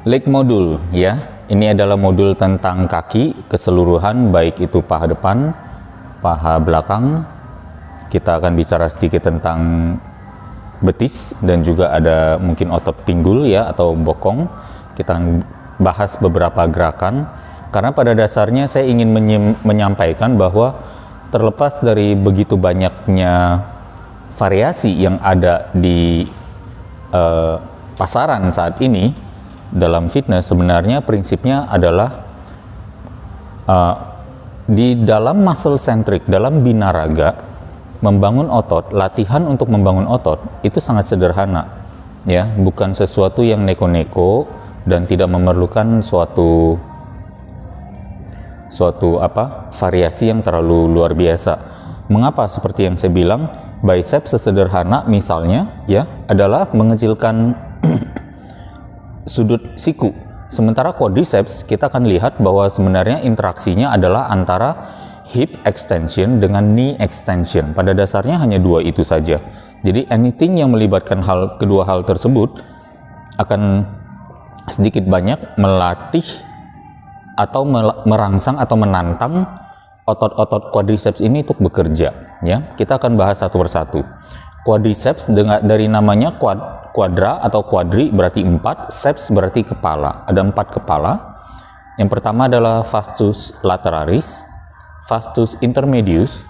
Leg modul ya, ini adalah modul tentang kaki keseluruhan, baik itu paha depan, paha belakang. Kita akan bicara sedikit tentang betis dan juga ada mungkin otot pinggul ya atau bokong. Kita akan bahas beberapa gerakan karena pada dasarnya saya ingin menyampaikan bahwa terlepas dari begitu banyaknya variasi yang ada di pasaran saat ini dalam fitness, sebenarnya prinsipnya adalah di dalam muscle centric, dalam binaraga, membangun otot, latihan untuk membangun otot itu sangat sederhana ya, bukan sesuatu yang neko-neko dan tidak memerlukan suatu variasi yang terlalu luar biasa. Mengapa? Seperti yang saya bilang, biceps sesederhana misalnya ya adalah mengecilkan sudut siku. Sementara quadriceps kita akan lihat bahwa sebenarnya interaksinya adalah antara hip extension dengan knee extension. Pada dasarnya hanya dua itu saja. Jadi anything yang melibatkan kedua hal tersebut akan sedikit banyak melatih atau merangsang atau menantang otot-otot quadriceps ini untuk bekerja ya. Kita akan bahas satu persatu. Quadriceps dari namanya quadra atau quadri berarti 4, ceps berarti kepala. Ada 4 kepala. Yang pertama adalah vastus lateralis, vastus intermedius,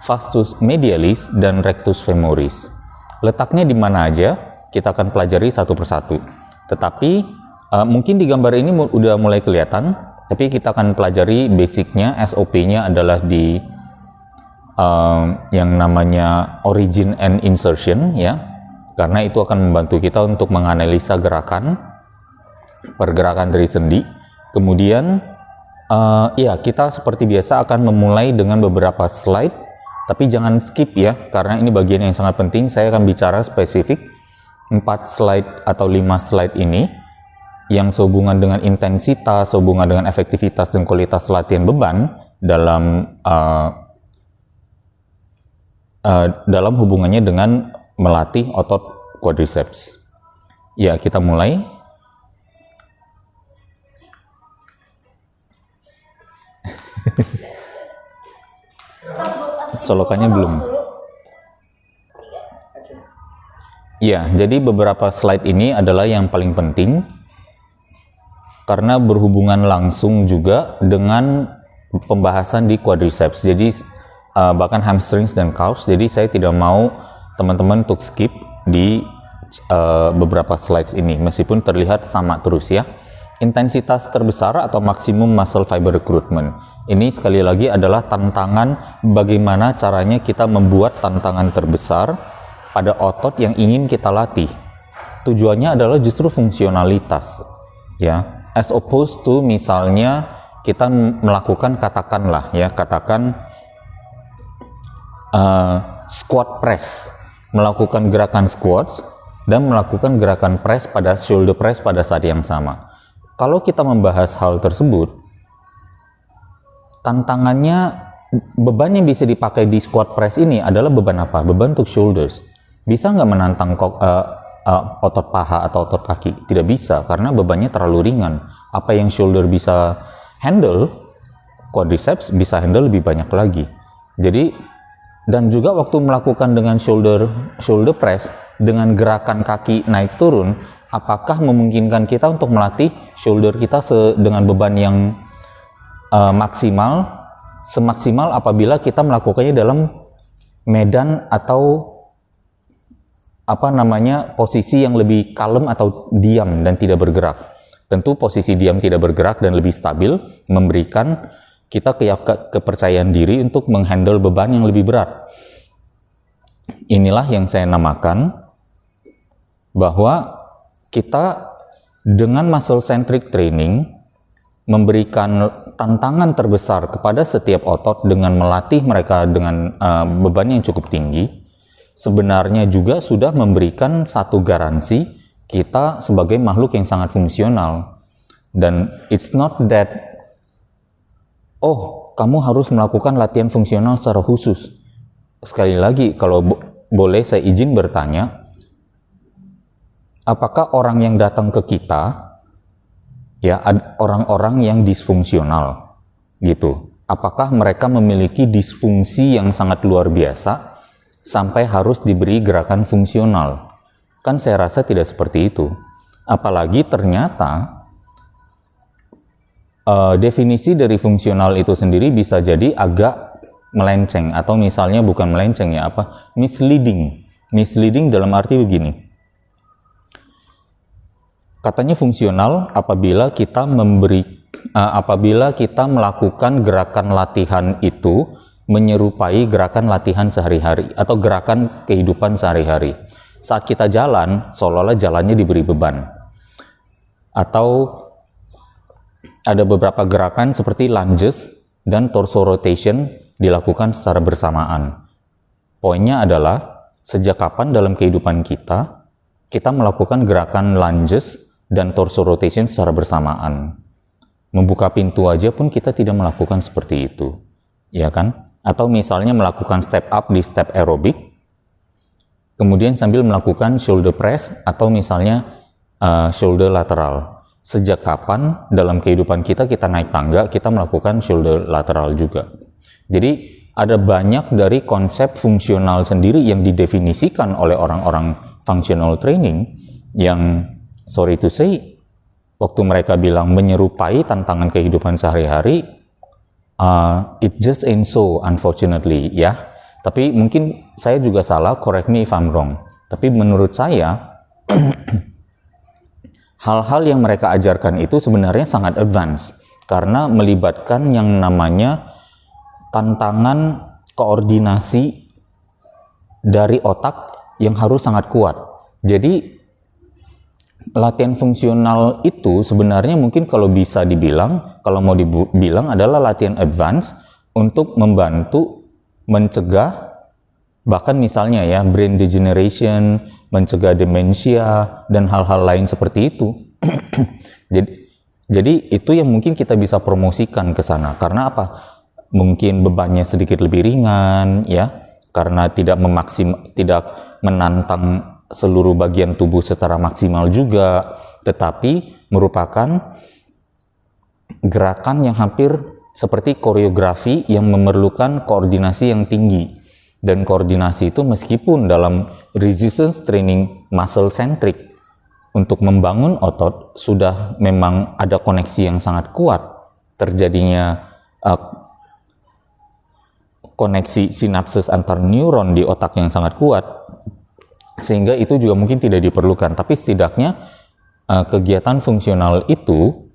vastus medialis, dan rectus femoris. Letaknya di mana aja kita akan pelajari satu persatu. Tetapi mungkin di gambar ini udah mulai kelihatan, tapi kita akan pelajari basicnya. SOP-nya adalah di yang namanya origin and insertion ya, karena itu akan membantu kita untuk menganalisa pergerakan dari sendi. Kemudian ya kita seperti biasa akan memulai dengan beberapa slide, tapi jangan skip ya, karena ini bagian yang sangat penting. Saya akan bicara spesifik 4 slide atau 5 slide ini yang sehubungan dengan intensitas, sehubungan dengan efektivitas dan kualitas latihan beban dalam hubungannya dengan melatih otot quadriceps. Ya, kita mulai. Colokannya belum. Ya, jadi beberapa slide ini adalah yang paling penting karena berhubungan langsung juga dengan pembahasan di quadriceps. Jadi bahkan hamstrings dan calves. Jadi saya tidak mau teman-teman untuk skip di beberapa slides ini, meskipun terlihat sama terus ya. Intensitas terbesar atau maksimum muscle fiber recruitment. Ini sekali lagi adalah tantangan, bagaimana caranya kita membuat tantangan terbesar pada otot yang ingin kita latih. Tujuannya adalah justru fungsionalitas ya, as opposed to misalnya kita melakukan katakan squat press, melakukan gerakan squats dan melakukan gerakan press pada shoulder press pada saat yang sama. Kalau kita membahas hal tersebut, tantangannya, beban yang bisa dipakai di squat press ini adalah beban apa? Beban untuk shoulders. Bisa nggak menantang otot paha atau otot kaki? Tidak bisa, karena bebannya terlalu ringan. Apa yang shoulder bisa handle, quadriceps bisa handle lebih banyak lagi. Jadi, dan juga waktu melakukan dengan shoulder press dengan gerakan kaki naik turun, apakah memungkinkan kita untuk melatih shoulder kita dengan beban yang semaksimal apabila kita melakukannya dalam medan atau posisi yang lebih kalem atau diam dan tidak bergerak. Tentu posisi diam tidak bergerak dan lebih stabil memberikan kita kepercayaan diri untuk menghandle beban yang lebih berat. Inilah yang saya namakan bahwa kita dengan muscle centric training memberikan tantangan terbesar kepada setiap otot dengan melatih mereka dengan beban yang cukup tinggi. Sebenarnya juga sudah memberikan satu garansi kita sebagai makhluk yang sangat fungsional. Dan it's not that kamu harus melakukan latihan fungsional secara khusus. Sekali lagi, kalau boleh saya izin bertanya, apakah orang yang datang ke kita Ya, orang-orang yang disfungsional gitu. Apakah mereka memiliki disfungsi yang sangat luar biasa sampai harus diberi gerakan fungsional? Kan saya rasa tidak seperti itu. Apalagi ternyata definisi dari fungsional itu sendiri bisa jadi agak melenceng, atau misalnya bukan melenceng ya, misleading dalam arti begini. Katanya fungsional apabila kita melakukan gerakan latihan itu menyerupai gerakan latihan sehari-hari atau gerakan kehidupan sehari-hari. Saat kita jalan, seolah-olah jalannya diberi beban. Atau ada beberapa gerakan seperti lunges dan torso rotation dilakukan secara bersamaan. Poinnya adalah, sejak kapan dalam kehidupan kita melakukan gerakan lunges dan torso rotation secara bersamaan? Membuka pintu aja pun kita tidak melakukan seperti itu, ya kan? Atau misalnya melakukan step up di step aerobik, kemudian sambil melakukan shoulder press atau misalnya shoulder lateral. Sejak kapan dalam kehidupan kita naik tangga, kita melakukan shoulder lateral juga? Jadi ada banyak dari konsep fungsional sendiri yang didefinisikan oleh orang-orang functional training yang, sorry to say, waktu mereka bilang menyerupai tantangan kehidupan sehari-hari, it just ain't so, unfortunately, ya. Tapi mungkin saya juga salah, correct me if I'm wrong. Tapi menurut saya, hal-hal yang mereka ajarkan itu sebenarnya sangat advance, karena melibatkan yang namanya tantangan koordinasi dari otak yang harus sangat kuat. Jadi latihan fungsional itu sebenarnya mungkin kalau bisa dibilang, kalau mau dibilang adalah latihan advance untuk membantu mencegah, bahkan misalnya ya, brain degeneration, mencegah demensia, dan hal-hal lain seperti itu. Jadi itu yang mungkin kita bisa promosikan ke sana. Karena apa? Mungkin bebannya sedikit lebih ringan, ya, karena tidak menantang seluruh bagian tubuh secara maksimal juga, tetapi merupakan gerakan yang hampir seperti koreografi yang memerlukan koordinasi yang tinggi. Dan koordinasi itu meskipun dalam resistance training muscle centric, untuk membangun otot sudah memang ada koneksi yang sangat kuat, terjadinya koneksi sinapses antar neuron di otak yang sangat kuat, sehingga itu juga mungkin tidak diperlukan. Tapi setidaknya kegiatan fungsional itu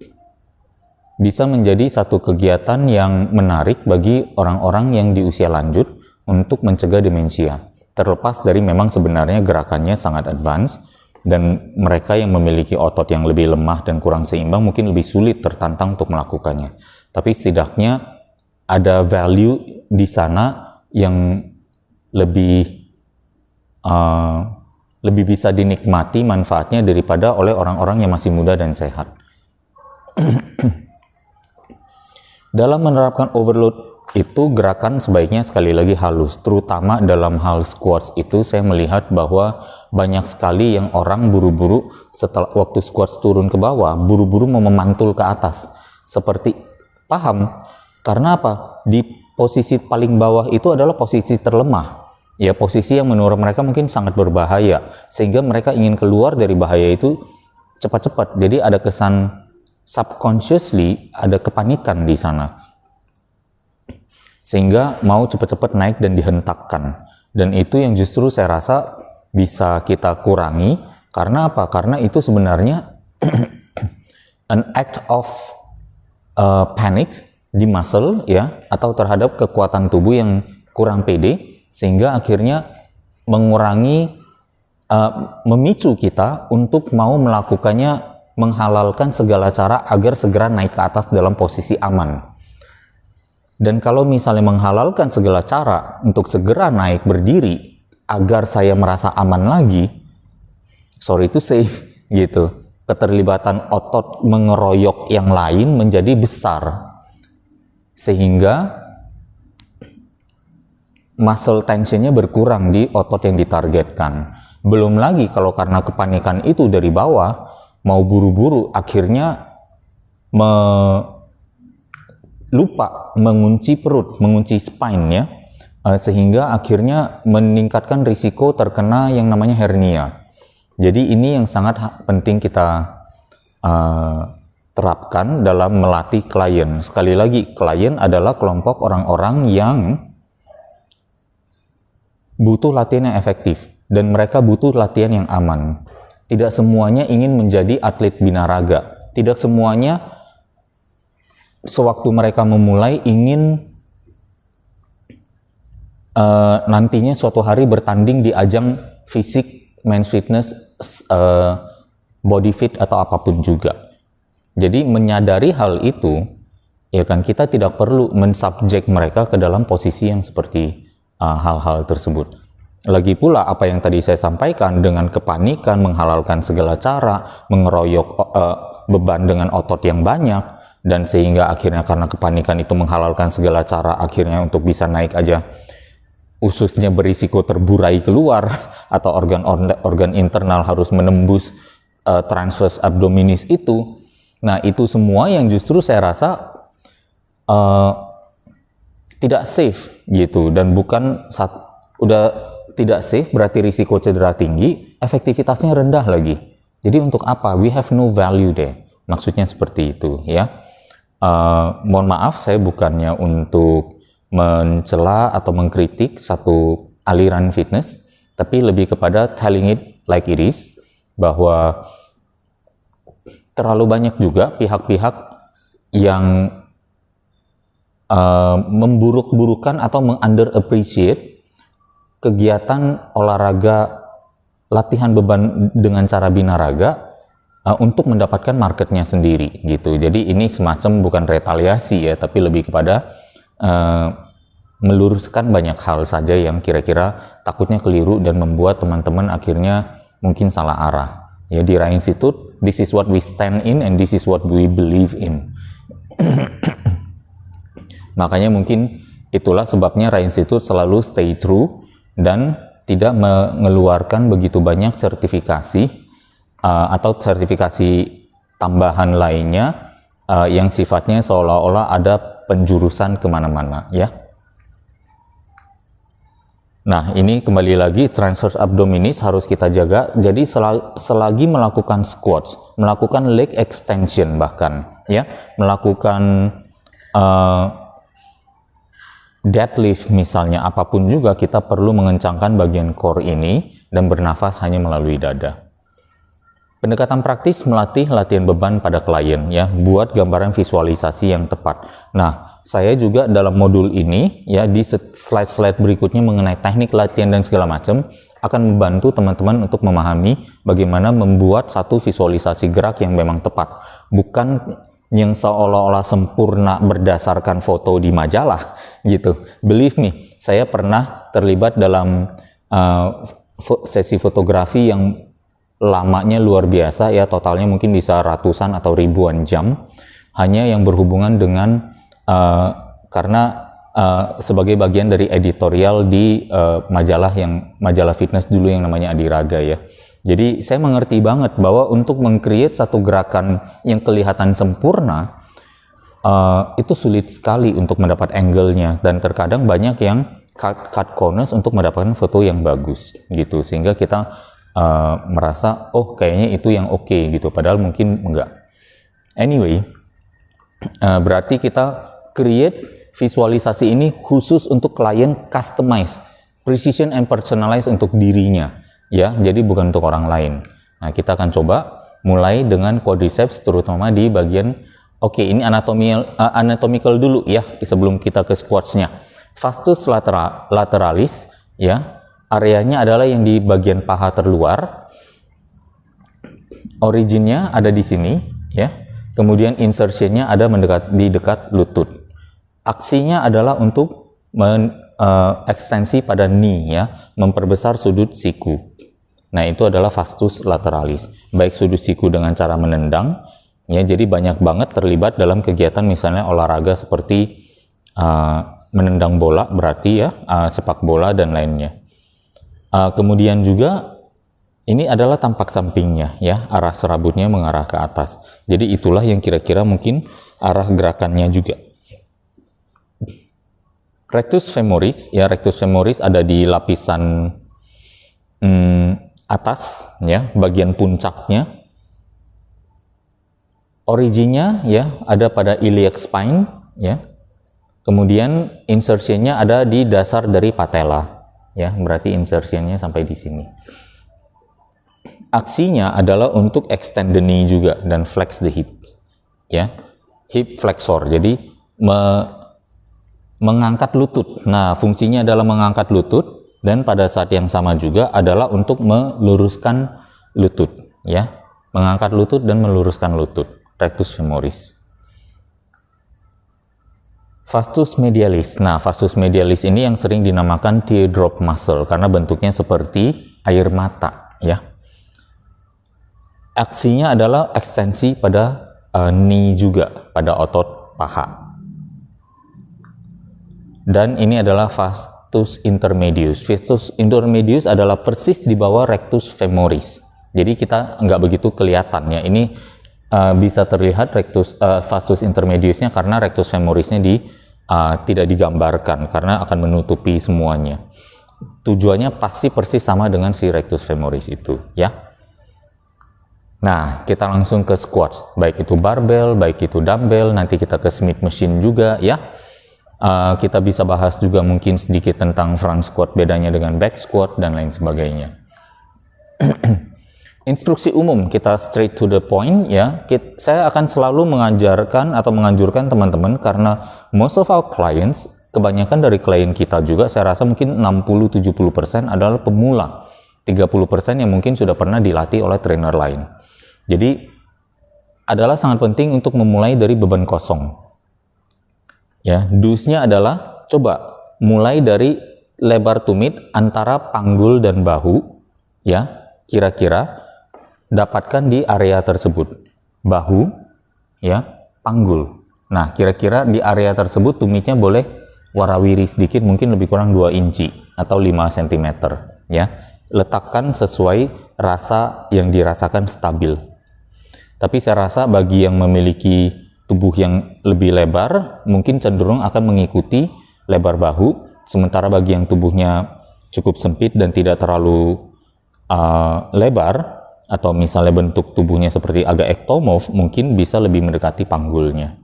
bisa menjadi satu kegiatan yang menarik bagi orang-orang yang di usia lanjut untuk mencegah demensia. Terlepas dari memang sebenarnya gerakannya sangat advance, dan mereka yang memiliki otot yang lebih lemah dan kurang seimbang mungkin lebih sulit tertantang untuk melakukannya. Tapi setidaknya ada value di sana yang lebih bisa dinikmati manfaatnya daripada oleh orang-orang yang masih muda dan sehat. Dalam menerapkan overload itu, gerakan sebaiknya sekali lagi halus, terutama dalam hal squats itu saya melihat bahwa banyak sekali yang orang buru-buru setelah waktu squats turun ke bawah, buru-buru mau memantul ke atas. Seperti, paham? Karena apa? Di posisi paling bawah itu adalah posisi terlemah. Ya, posisi yang menurut mereka mungkin sangat berbahaya, sehingga mereka ingin keluar dari bahaya itu cepat-cepat. Jadi ada kesan subconsciously, ada kepanikan di sana, sehingga mau cepat-cepat naik dan dihentakkan. Dan itu yang justru saya rasa bisa kita kurangi. Karena apa? Karena itu sebenarnya an act of panic di muscle, ya, atau terhadap kekuatan tubuh yang kurang pede, sehingga akhirnya memicu kita untuk mau melakukannya, menghalalkan segala cara agar segera naik ke atas dalam posisi aman. Dan kalau misalnya menghalalkan segala cara untuk segera naik berdiri agar saya merasa aman lagi, sorry to say, gitu, keterlibatan otot mengeroyok yang lain menjadi besar, sehingga muscle tensionnya berkurang di otot yang ditargetkan. Belum lagi kalau karena kepanikan itu dari bawah, mau buru-buru, akhirnya lupa mengunci perut, mengunci spine ya, sehingga akhirnya meningkatkan risiko terkena yang namanya hernia. Jadi ini yang sangat penting kita terapkan dalam melatih klien. Sekali lagi, klien adalah kelompok orang-orang yang butuh latihan yang efektif dan mereka butuh latihan yang aman. Tidak semuanya ingin menjadi atlet binaraga. Tidak semuanya sewaktu mereka memulai ingin nantinya suatu hari bertanding di ajang fisik, men's fitness, body fit atau apapun juga. Jadi menyadari hal itu, ya kan, kita tidak perlu mensubjek mereka ke dalam posisi yang seperti hal-hal tersebut. Lagi pula apa yang tadi saya sampaikan dengan kepanikan, menghalalkan segala cara, mengeroyok beban dengan otot yang banyak, dan sehingga akhirnya karena kepanikan itu menghalalkan segala cara, akhirnya untuk bisa naik aja ususnya berisiko terburai keluar atau organ internal harus menembus transverse abdominis itu. Nah, itu semua yang justru saya rasa tidak safe gitu, dan bukan udah tidak safe berarti risiko cedera tinggi, efektivitasnya rendah lagi. Jadi untuk apa? We have no value there. Maksudnya seperti itu ya. Mohon maaf, saya bukannya untuk mencela atau mengkritik satu aliran fitness, tapi lebih kepada telling it like it is, bahwa terlalu banyak juga pihak-pihak yang memburuk-burukan atau meng-underappreciate kegiatan olahraga latihan beban dengan cara binaraga untuk mendapatkan marketnya sendiri gitu. Jadi ini semacam bukan retaliasi ya, tapi lebih kepada meluruskan banyak hal saja yang kira-kira takutnya keliru dan membuat teman-teman akhirnya mungkin salah arah. Ya, di Ra Institute, this is what we stand in and this is what we believe in. Makanya mungkin itulah sebabnya Ra Institute selalu stay true dan tidak mengeluarkan begitu banyak sertifikasi atau sertifikasi tambahan lainnya yang sifatnya seolah-olah ada penjurusan kemana-mana ya. Nah, ini kembali lagi transverse abdominis harus kita jaga. Jadi selagi melakukan squats, melakukan leg extension bahkan ya, melakukan deadlift misalnya, apapun juga kita perlu mengencangkan bagian core ini dan bernafas hanya melalui dada. Pendekatan praktis melatih latihan beban pada klien ya, buat gambaran visualisasi yang tepat. Nah, saya juga dalam modul ini ya, di slide-slide berikutnya mengenai teknik latihan dan segala macam akan membantu teman-teman untuk memahami bagaimana membuat satu visualisasi gerak yang memang tepat, bukan yang seolah-olah sempurna berdasarkan foto di majalah gitu. Believe me, saya pernah terlibat dalam sesi fotografi yang lamanya luar biasa ya, totalnya mungkin bisa ratusan atau ribuan jam, hanya yang berhubungan dengan karena sebagai bagian dari editorial di majalah fitness dulu yang namanya Adiraga ya. Jadi saya mengerti banget bahwa untuk meng-create satu gerakan yang kelihatan sempurna itu sulit sekali untuk mendapat angle-nya, dan terkadang banyak yang cut corners untuk mendapatkan foto yang bagus gitu, sehingga kita merasa oh kayaknya itu yang oke gitu, padahal mungkin enggak. Anyway, berarti kita create visualisasi ini khusus untuk klien, customize, precision and personalize untuk dirinya ya, jadi bukan untuk orang lain. Nah, kita akan coba mulai dengan quadriceps, terutama di bagian ini anatomical dulu ya sebelum kita ke squatsnya. Vastus lateralis ya, areanya adalah yang di bagian paha terluar. Originnya ada di sini ya. Kemudian insertionnya ada di dekat lutut. Aksinya adalah untuk ekstensi pada knee ya, memperbesar sudut siku. Nah, itu adalah vastus lateralis. Baik sudut siku dengan cara menendang ya, jadi banyak banget terlibat dalam kegiatan misalnya olahraga seperti menendang bola berarti ya, sepak bola dan lainnya. Kemudian juga Ini adalah tampak sampingnya ya, arah serabutnya mengarah ke atas. Jadi itulah yang kira-kira mungkin arah gerakannya juga. Rectus femoris, ya rectus femoris ada di lapisan atas, ya bagian puncaknya. Originnya ya ada pada iliac spine, ya. Kemudian insertionnya ada di dasar dari patella, ya berarti insertionnya sampai di sini. Aksinya adalah untuk extend the knee juga dan flex the hip, ya hip flexor. Jadi mengangkat lutut. Nah, fungsinya adalah mengangkat lutut dan pada saat yang sama juga adalah untuk meluruskan lutut, ya mengangkat lutut dan meluruskan lutut. Rectus femoris. Vastus medialis. Nah, vastus medialis ini yang sering dinamakan teardrop muscle karena bentuknya seperti air mata, ya. Aksinya adalah ekstensi pada knee juga, pada otot paha. Dan ini adalah vastus intermedius. Vastus intermedius adalah persis di bawah rectus femoris. Jadi kita nggak begitu kelihatan ya. Ini bisa terlihat vastus intermediusnya karena rectus femorisnya tidak digambarkan karena akan menutupi semuanya. Tujuannya pasti persis sama dengan si rectus femoris itu, ya. Nah, kita langsung ke squats, baik itu barbell, baik itu dumbbell, nanti kita ke Smith machine juga, ya. Kita bisa bahas juga mungkin sedikit tentang front squat, bedanya dengan back squat, dan lain sebagainya. Instruksi umum, kita straight to the point, ya. Saya akan selalu mengajarkan atau menganjurkan teman-teman, karena most of our clients, kebanyakan dari klien kita juga, saya rasa mungkin 60-70% adalah pemula. 30% yang mungkin sudah pernah dilatih oleh trainer lain. Jadi, adalah sangat penting untuk memulai dari beban kosong. Ya, dus-nya adalah coba mulai dari lebar tumit antara panggul dan bahu, ya, kira-kira dapatkan di area tersebut. Bahu, ya, panggul. Nah, kira-kira di area tersebut tumitnya boleh warawiri sedikit, mungkin lebih kurang 2 inci atau 5 cm, ya. Letakkan sesuai rasa yang dirasakan stabil. Tapi saya rasa bagi yang memiliki tubuh yang lebih lebar, mungkin cenderung akan mengikuti lebar bahu, sementara bagi yang tubuhnya cukup sempit dan tidak terlalu lebar, atau misalnya bentuk tubuhnya seperti agak ektomorf, mungkin bisa lebih mendekati panggulnya.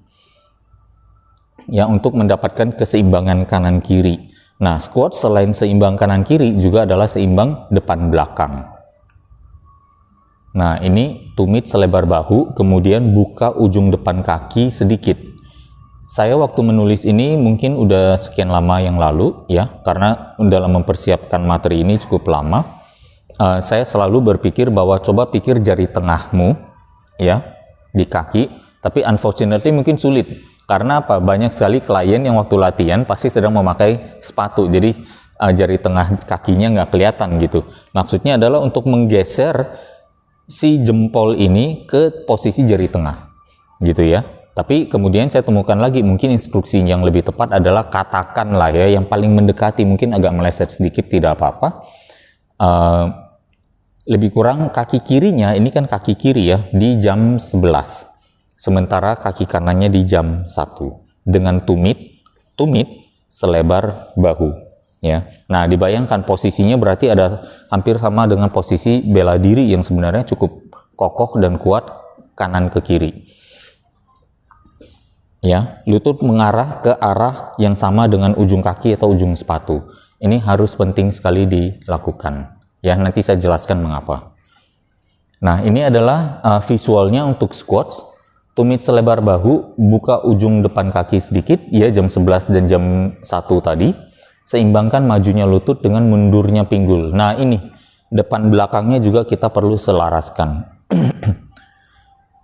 Ya, untuk mendapatkan keseimbangan kanan-kiri. Nah, squat selain seimbang kanan-kiri juga adalah seimbang depan-belakang. Nah, ini tumit selebar bahu, kemudian buka ujung depan kaki sedikit. Saya waktu menulis ini mungkin udah sekian lama yang lalu, ya, karena dalam mempersiapkan materi ini cukup lama. Saya selalu berpikir bahwa coba pikir jari tengahmu, ya, di kaki, tapi unfortunately mungkin sulit. Karena apa? Banyak sekali klien yang waktu latihan pasti sedang memakai sepatu, jadi jari tengah kakinya nggak kelihatan gitu. Maksudnya adalah untuk menggeser si jempol ini ke posisi jari tengah, gitu ya. Tapi kemudian saya temukan lagi, mungkin instruksi yang lebih tepat adalah katakanlah ya, yang paling mendekati, mungkin agak meleset sedikit, tidak apa-apa. Lebih kurang kaki kirinya, ini kan kaki kiri ya, di jam 11. Sementara kaki kanannya di jam 1. Dengan tumit selebar bahu. Ya, nah dibayangkan posisinya berarti ada hampir sama dengan posisi bela diri yang sebenarnya cukup kokoh dan kuat kanan ke kiri. Ya, lutut mengarah ke arah yang sama dengan ujung kaki atau ujung sepatu. Ini harus penting sekali dilakukan. Ya, nanti saya jelaskan mengapa. Nah, ini adalah visualnya untuk squats. Tumit selebar bahu, buka ujung depan kaki sedikit, ya jam 11 dan jam 1 tadi. Seimbangkan majunya lutut dengan mundurnya pinggul. Nah, ini depan belakangnya juga kita perlu selaraskan.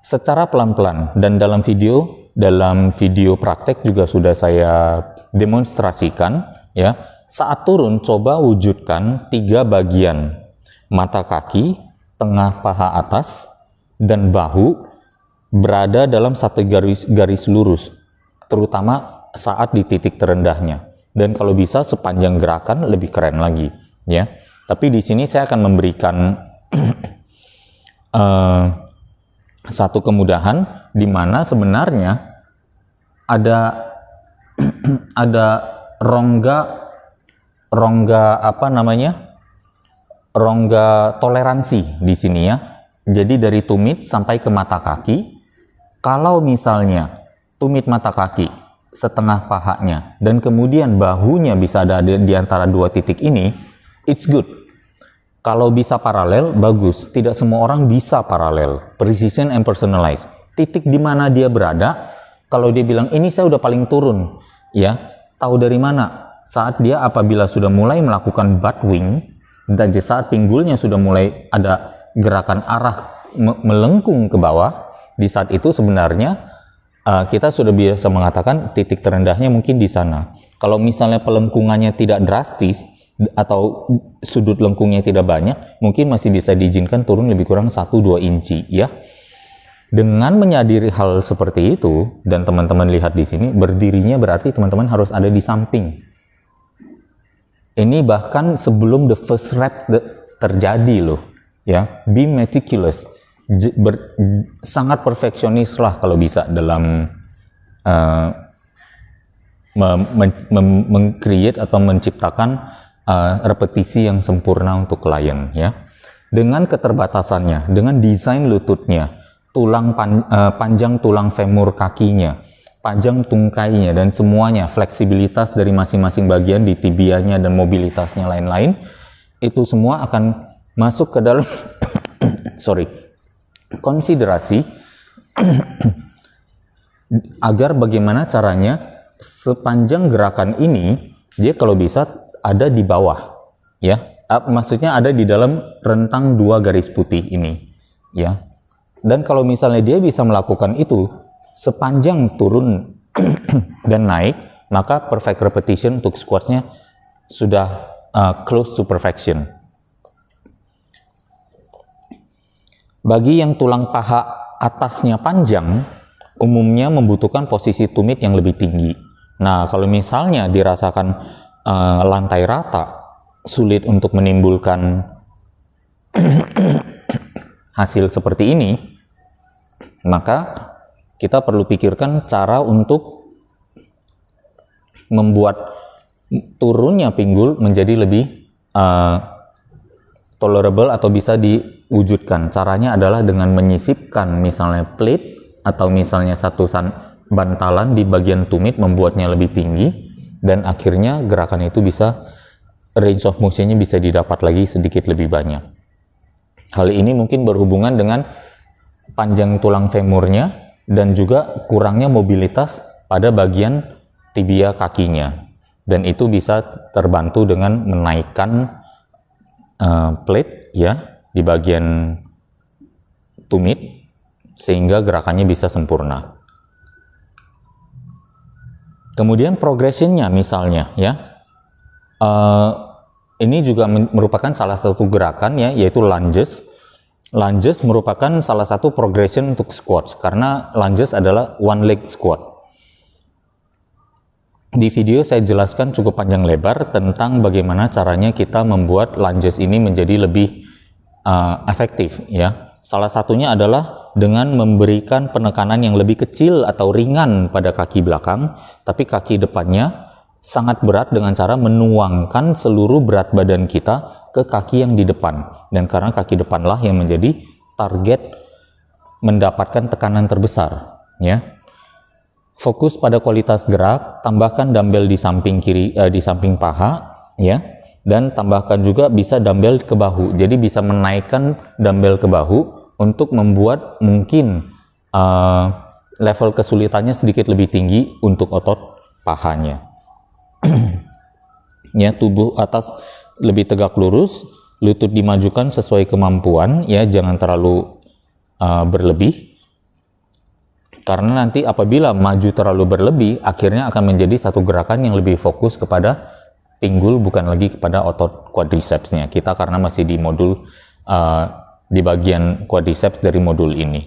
Secara pelan-pelan, dan dalam video praktek juga sudah saya demonstrasikan, ya. Saat turun coba wujudkan 3 bagian, mata kaki, tengah paha atas, dan bahu berada dalam satu garis lurus, terutama saat di titik terendahnya. Dan kalau bisa sepanjang gerakan lebih keren lagi, ya. Tapi di sini saya akan memberikan satu kemudahan di mana sebenarnya ada ada rongga apa namanya, rongga toleransi di sini ya. Jadi dari tumit sampai ke mata kaki, kalau misalnya tumit mata kaki setengah pahanya dan kemudian bahunya bisa ada di antara dua titik ini, it's good. Kalau bisa paralel, bagus. Tidak semua orang bisa paralel. Precision and personalized. Titik di mana dia berada, kalau dia bilang, ini saya udah paling turun, ya, tahu dari mana? Saat dia apabila sudah mulai melakukan butt wing, dan di saat pinggulnya sudah mulai ada gerakan arah melengkung ke bawah, di saat itu sebenarnya kita sudah biasa mengatakan titik terendahnya mungkin di sana. Kalau misalnya pelengkungannya tidak drastis, atau sudut lengkungnya tidak banyak, mungkin masih bisa diizinkan turun lebih kurang 1-2 inci ya. Dengan menyadari hal seperti itu, dan teman-teman lihat di sini, berdirinya berarti teman-teman harus ada di samping. Ini bahkan sebelum the first rep terjadi loh, ya. Be meticulous, sangat perfeksionis lah kalau bisa dalam meng-create atau menciptakan repetisi yang sempurna untuk klien ya. Dengan keterbatasannya, dengan desain lututnya, panjang tulang femur kakinya, panjang tungkainya dan semuanya, fleksibilitas dari masing-masing bagian di tibianya dan mobilitasnya lain-lain, itu semua akan masuk ke dalam konsiderasi agar bagaimana caranya sepanjang gerakan ini dia kalau bisa ada di bawah ya, maksudnya ada di dalam rentang 2 garis putih ini ya. Dan kalau misalnya dia bisa melakukan itu sepanjang turun dan naik, maka perfect repetition untuk squatnya sudah close to perfection. Bagi yang tulang paha atasnya panjang, umumnya membutuhkan posisi tumit yang lebih tinggi. Nah, kalau misalnya dirasakan lantai rata, sulit untuk menimbulkan hasil seperti ini, maka kita perlu pikirkan cara untuk membuat turunnya pinggul menjadi lebih tolerable atau bisa diwujudkan. Caranya adalah dengan menyisipkan misalnya plate atau misalnya satu bantalan di bagian tumit, membuatnya lebih tinggi, dan akhirnya gerakan itu bisa, range of motion-nya bisa didapat lagi sedikit lebih banyak. Hal ini mungkin berhubungan dengan panjang tulang femurnya dan juga kurangnya mobilitas pada bagian tibia kakinya. Dan itu bisa terbantu dengan menaikkan plate ya di bagian tumit sehingga gerakannya bisa sempurna. Kemudian progressionnya misalnya ya, ini juga merupakan salah satu gerakan ya, yaitu lunges. Lunges merupakan salah satu progression untuk squats karena lunges adalah one leg squat. Di video saya jelaskan cukup panjang lebar tentang bagaimana caranya kita membuat lunges ini menjadi lebih efektif ya. Salah satunya adalah dengan memberikan penekanan yang lebih kecil atau ringan pada kaki belakang, tapi kaki depannya sangat berat dengan cara menuangkan seluruh berat badan kita ke kaki yang di depan. Dan karena kaki depanlah yang menjadi target mendapatkan tekanan terbesar ya. Fokus pada kualitas gerak, tambahkan dumbbell di samping kiri, di samping paha ya, dan tambahkan juga bisa dumbbell ke bahu. Jadi bisa menaikkan dumbbell ke bahu untuk membuat mungkin level kesulitannya sedikit lebih tinggi untuk otot pahanya. Ya, tubuh atas lebih tegak lurus, lutut dimajukan sesuai kemampuan ya, jangan terlalu berlebih. Karena nanti apabila maju terlalu berlebih, akhirnya akan menjadi satu gerakan yang lebih fokus kepada pinggul, bukan lagi kepada otot quadricepsnya. Kita karena masih di modul di bagian quadriceps dari modul ini.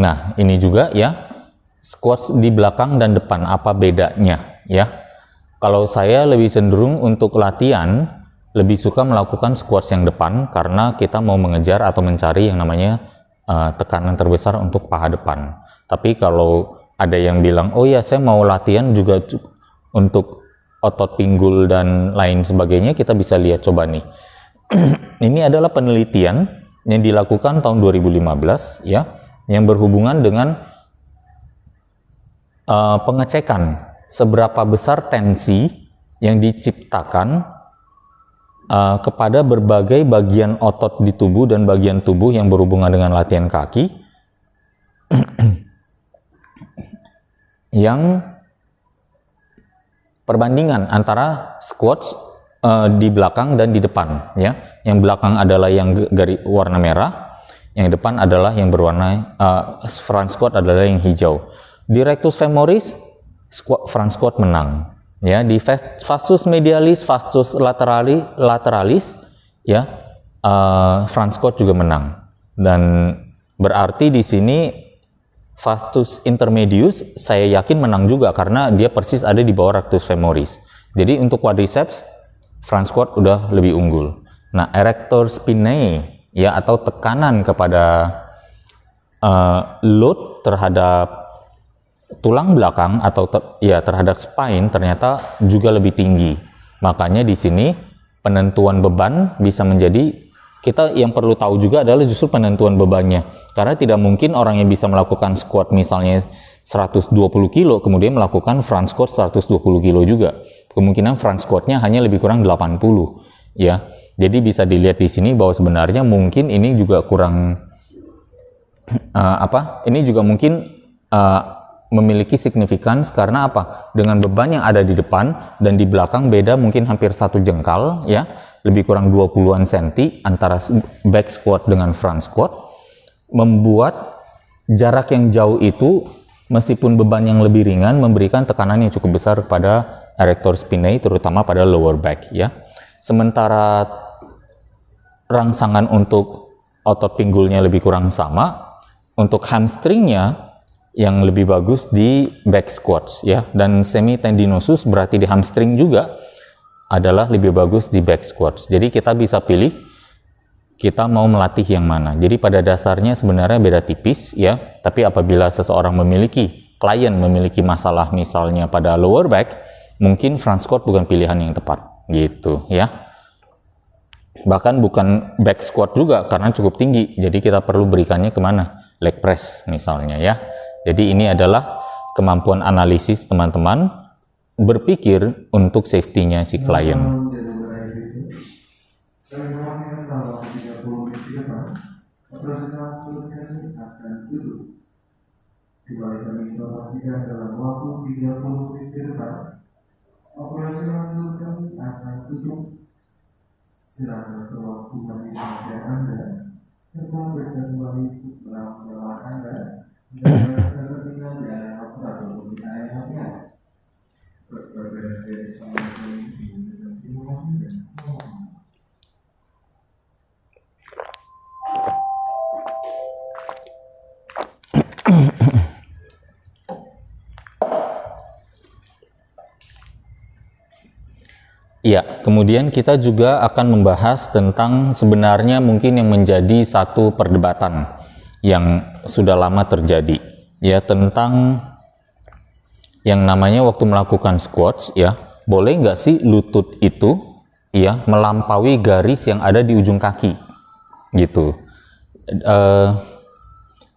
Nah, ini juga ya, squats di belakang dan depan, apa bedanya ya? Kalau saya lebih cenderung untuk latihan lebih suka melakukan squats yang depan karena kita mau mengejar atau mencari yang namanya tekanan terbesar untuk paha depan. Tapi kalau ada yang bilang, oh ya saya mau latihan juga untuk otot pinggul dan lain sebagainya, kita bisa lihat coba nih. Ini adalah penelitian yang dilakukan tahun 2015 ya, yang berhubungan dengan pengecekan seberapa besar tensi yang diciptakan kepada berbagai bagian otot di tubuh dan bagian tubuh yang berhubungan dengan latihan kaki yang perbandingan antara squats di belakang dan di depan ya. Yang belakang adalah yang garis warna merah, yang depan adalah yang berwarna front squat adalah yang hijau. Di rectus femoris front squat menang. Ya, di vastus medialis, vastus lateralis, ya, front squat juga menang. Dan berarti di sini vastus intermedius saya yakin menang juga karena dia persis ada di bawah rectus femoris. Jadi untuk quadriceps front squat udah lebih unggul. Nah, erector spinae ya atau tekanan kepada load terhadap tulang belakang atau terhadap spine ternyata juga lebih tinggi. Makanya di sini penentuan beban bisa menjadi, kita yang perlu tahu juga adalah justru penentuan bebannya. Karena tidak mungkin orang yang bisa melakukan squat misalnya 120 kilo kemudian melakukan front squat 120 kilo juga. Kemungkinan front squatnya hanya lebih kurang 80 ya. Jadi bisa dilihat di sini bahwa sebenarnya mungkin ini juga kurang ini juga mungkin memiliki signifikans karena apa? Dengan beban yang ada di depan dan di belakang beda mungkin hampir 1 jengkal ya, lebih kurang 20-an senti antara back squat dengan front squat, membuat jarak yang jauh itu meskipun beban yang lebih ringan memberikan tekanan yang cukup besar kepada erector spinae terutama pada lower back ya. Sementara rangsangan untuk otot pinggulnya lebih kurang sama, untuk hamstringnya yang lebih bagus di back squats ya, dan semitendinosus berarti di hamstring juga adalah lebih bagus di back squats. Jadi kita bisa pilih kita mau melatih yang mana. Jadi pada dasarnya sebenarnya beda tipis ya, tapi apabila seseorang klien memiliki masalah misalnya pada lower back, mungkin front squat bukan pilihan yang tepat gitu ya. Bahkan bukan back squat juga karena cukup tinggi, jadi kita perlu berikannya kemana? Leg press misalnya ya. Jadi ini adalah kemampuan analisis teman-teman berpikir untuk safety-nya si klien. Silakan waktu bagi Anda serta bersama ikut melawan Anda dan kepentingan dan aparatur pembinaan yang bersebagian dari semua ini terima kasih dan selamat. Ya, kemudian kita juga akan membahas tentang sebenarnya mungkin yang menjadi satu perdebatan yang sudah lama terjadi, ya, tentang yang namanya waktu melakukan squats, ya, boleh nggak sih lutut itu, ya, melampaui garis yang ada di ujung kaki, gitu.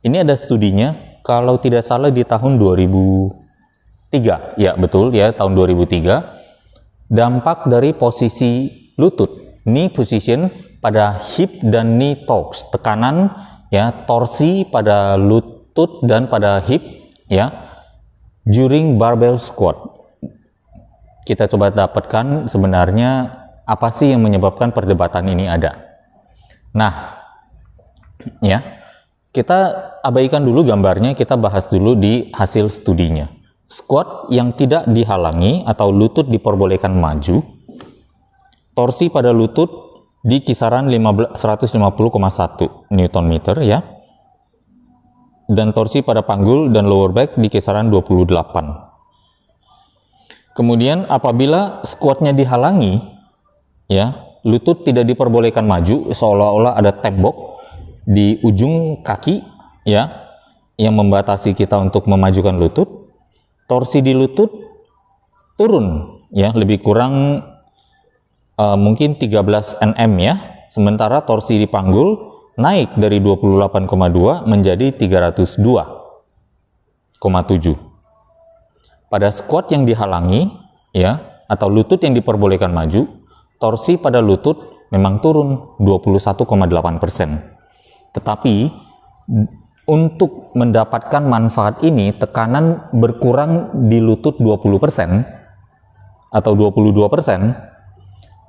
Ini ada studinya, kalau tidak salah di tahun 2003, ya betul, ya tahun 2003. Dampak dari posisi lutut, knee position pada hip dan knee torques, tekanan ya torsi pada lutut dan pada hip ya during barbell squat. Kita coba dapatkan sebenarnya apa sih yang menyebabkan perdebatan ini ada. Nah, ya kita abaikan dulu gambarnya, kita bahas dulu di hasil studinya. Squat yang tidak dihalangi atau lutut diperbolehkan maju, torsi pada lutut di kisaran 150,1 Newton meter ya, dan torsi pada panggul dan lower back di kisaran 28. Kemudian apabila squatnya dihalangi ya, lutut tidak diperbolehkan maju, seolah-olah ada tembok di ujung kaki ya yang membatasi kita untuk memajukan lutut. Torsi di lutut turun ya, lebih kurang mungkin 13 nm ya. Sementara torsi di panggul naik dari 28,2 menjadi 302,7. Pada squat yang dihalangi ya atau lutut yang diperbolehkan maju, torsi pada lutut memang turun 21,8%. Tetapi untuk mendapatkan manfaat ini, tekanan berkurang di lutut 20% atau 22%,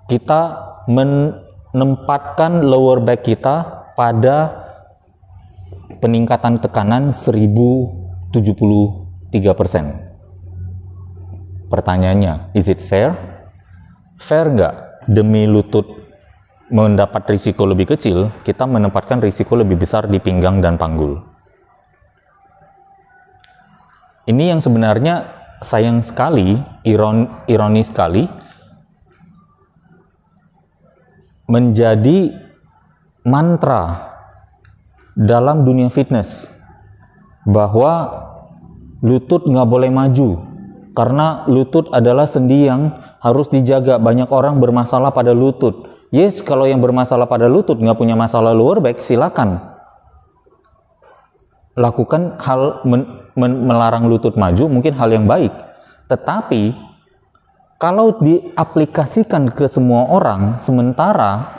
kita menempatkan lower back kita pada peningkatan tekanan 1073%. Pertanyaannya, is it fair? Fair nggak? Demi lutut mendapat risiko lebih kecil, kita menempatkan risiko lebih besar di pinggang dan panggul. Ini yang sebenarnya sayang sekali, ironi sekali, menjadi mantra dalam dunia fitness, bahwa lutut nggak boleh maju, karena lutut adalah sendi yang harus dijaga. Banyak orang bermasalah pada lutut. Yes, kalau yang bermasalah pada lutut nggak punya masalah lower back, silakan lakukan hal melarang lutut maju, mungkin hal yang baik. Tetapi kalau diaplikasikan ke semua orang, sementara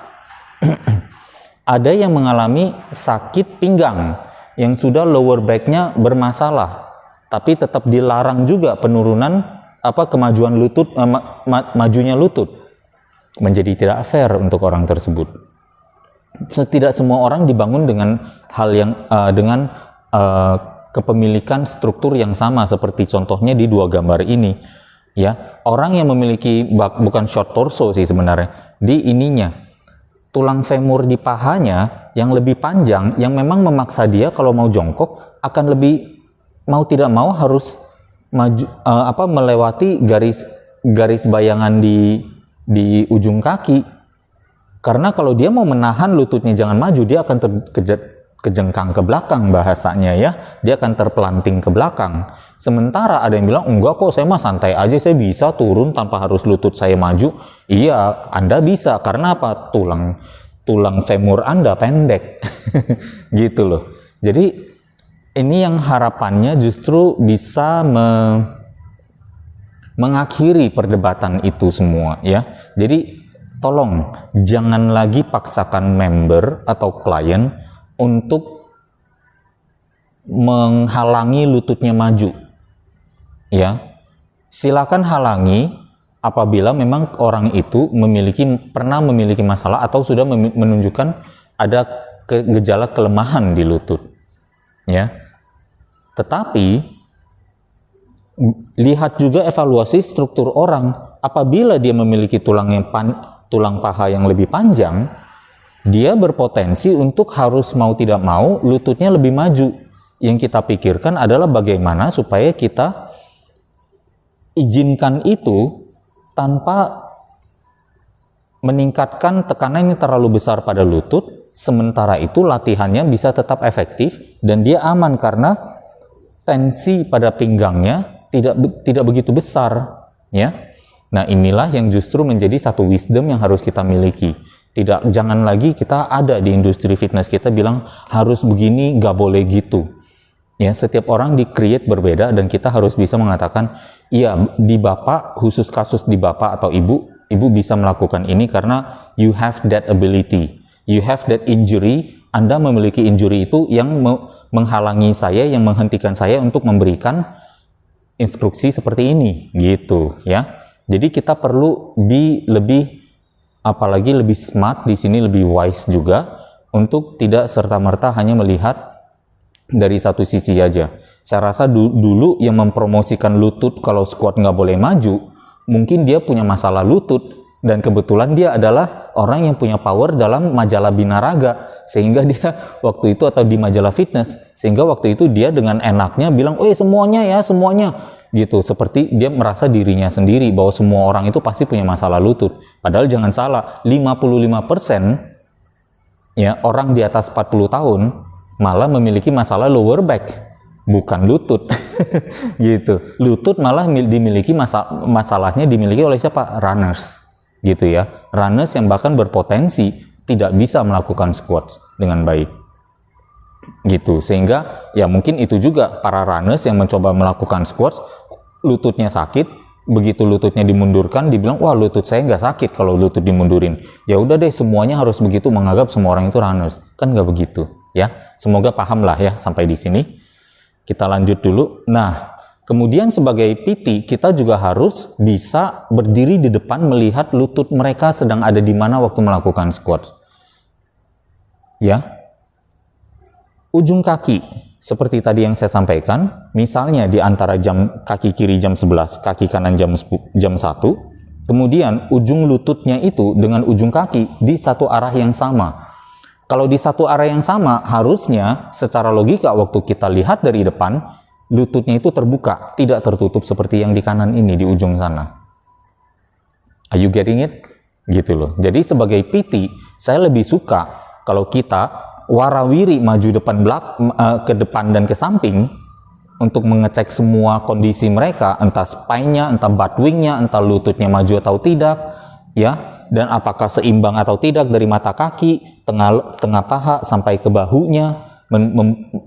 ada yang mengalami sakit pinggang yang sudah lower back-nya bermasalah, tapi tetap dilarang juga penurunan kemajuan lutut, majunya lutut, menjadi tidak fair untuk orang tersebut. Tidak semua orang dibangun dengan hal yang dengan kepemilikan struktur yang sama seperti contohnya di dua gambar ini. Ya, orang yang memiliki bukan short torso sih sebenarnya, di ininya tulang femur di pahanya yang lebih panjang, yang memang memaksa dia kalau mau jongkok akan lebih mau tidak mau harus maju, melewati garis bayangan di ujung kaki, karena kalau dia mau menahan lututnya jangan maju, dia akan kejengkang ke belakang bahasanya ya, dia akan terpelanting ke belakang. Sementara ada yang bilang, enggak kok, saya mah santai aja, saya bisa turun tanpa harus lutut saya maju. Iya, Anda bisa, karena apa? Tulang femur Anda pendek gitu loh. Jadi ini yang harapannya justru bisa mengakhiri perdebatan itu semua ya. Jadi tolong jangan lagi paksakan member atau klien untuk menghalangi lututnya maju ya. Silakan halangi apabila memang orang itu pernah memiliki masalah atau sudah menunjukkan ada gejala kelemahan di lutut ya. Tetapi lihat juga evaluasi struktur orang. Apabila dia memiliki tulang paha yang lebih panjang, dia berpotensi untuk harus mau tidak mau lututnya lebih maju. Yang kita pikirkan adalah bagaimana supaya kita izinkan itu tanpa meningkatkan tekanan yang terlalu besar pada lutut, sementara itu latihannya bisa tetap efektif dan dia aman karena tensi pada pinggangnya tidak begitu besar ya. Nah, inilah yang justru menjadi satu wisdom yang harus kita miliki. Jangan lagi kita ada di industri fitness kita bilang harus begini, gak boleh gitu. Ya, setiap orang di-create berbeda dan kita harus bisa mengatakan, iya, di Bapak, khusus kasus di Bapak atau Ibu bisa melakukan ini karena you have that ability. You have that injury, Anda memiliki injury itu yang menghalangi saya, yang menghentikan saya untuk memberikan instruksi seperti ini, gitu ya. Jadi kita perlu apalagi lebih smart di sini, lebih wise juga untuk tidak serta-merta hanya melihat dari satu sisi aja. Saya rasa dulu yang mempromosikan lutut kalau squat nggak boleh maju, mungkin dia punya masalah lutut dan kebetulan dia adalah orang yang punya power dalam majalah Binaraga, sehingga dia waktu itu, atau di majalah fitness, sehingga waktu itu dia dengan enaknya bilang, semuanya ya, semuanya. gitu, seperti dia merasa dirinya sendiri bahwa semua orang itu pasti punya masalah lutut. Padahal jangan salah, 55% ya orang di atas 40 tahun malah memiliki masalah lower back, bukan lutut. Gitu. Lutut malah dimiliki masalahnya dimiliki oleh siapa? Runners. Gitu ya. Runners yang bahkan berpotensi tidak bisa melakukan squats dengan baik. Gitu. Sehingga ya mungkin itu juga para runners yang mencoba melakukan squats, lututnya sakit, begitu lututnya dimundurkan dibilang wah lutut saya nggak sakit kalau lutut dimundurin. Ya udah deh, semuanya harus begitu, menganggap semua orang itu runners. Kan nggak begitu ya. Semoga paham lah ya sampai di sini. Kita lanjut dulu. Nah, kemudian sebagai PT kita juga harus bisa berdiri di depan melihat lutut mereka sedang ada di mana waktu melakukan squat. Ya. Ujung kaki seperti tadi yang saya sampaikan, misalnya di antara kaki kiri jam 11, kaki kanan jam 1, kemudian ujung lututnya itu dengan ujung kaki di satu arah yang sama. Kalau di satu arah yang sama, harusnya secara logika waktu kita lihat dari depan, lututnya itu terbuka, tidak tertutup seperti yang di kanan ini, di ujung sana. Are you getting it? Gitu loh. Jadi sebagai PT, saya lebih suka kalau kita warawiri maju ke depan dan ke samping untuk mengecek semua kondisi mereka, entah spine-nya, entah butt wing-nya, entah lututnya maju atau tidak, ya, dan apakah seimbang atau tidak dari mata kaki, tengah paha sampai ke bahunya,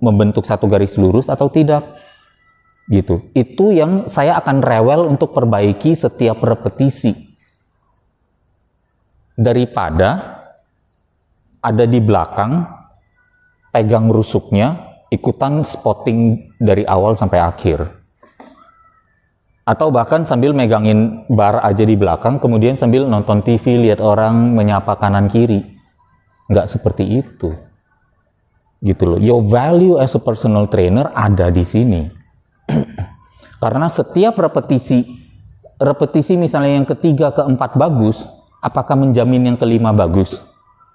membentuk satu garis lurus atau tidak, gitu. Itu yang saya akan rewel untuk perbaiki setiap repetisi, daripada ada di belakang pegang rusuknya, ikutan spotting dari awal sampai akhir. Atau bahkan sambil megangin bar aja di belakang, kemudian sambil nonton TV, lihat orang menyapa kanan kiri. Nggak seperti itu. Gitu loh. Your value as a personal trainer ada di sini. Karena setiap repetisi misalnya yang ketiga, keempat bagus, apakah menjamin yang kelima bagus?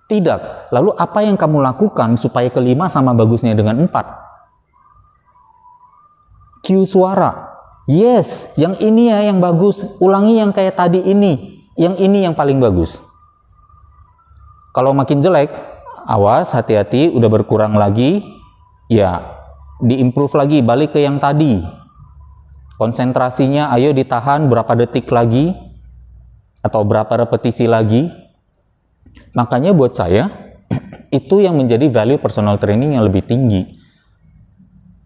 Tidak. Lalu apa yang kamu lakukan supaya kelima sama bagusnya dengan 4? Cue suara. Yes, yang ini ya yang bagus. Ulangi yang kayak tadi ini. Yang ini yang paling bagus. Kalau makin jelek, awas, hati-hati, udah berkurang lagi, ya diimprove lagi, balik ke yang tadi. Konsentrasinya, ayo ditahan berapa detik lagi, atau berapa repetisi lagi. Makanya buat saya, itu yang menjadi value personal training yang lebih tinggi.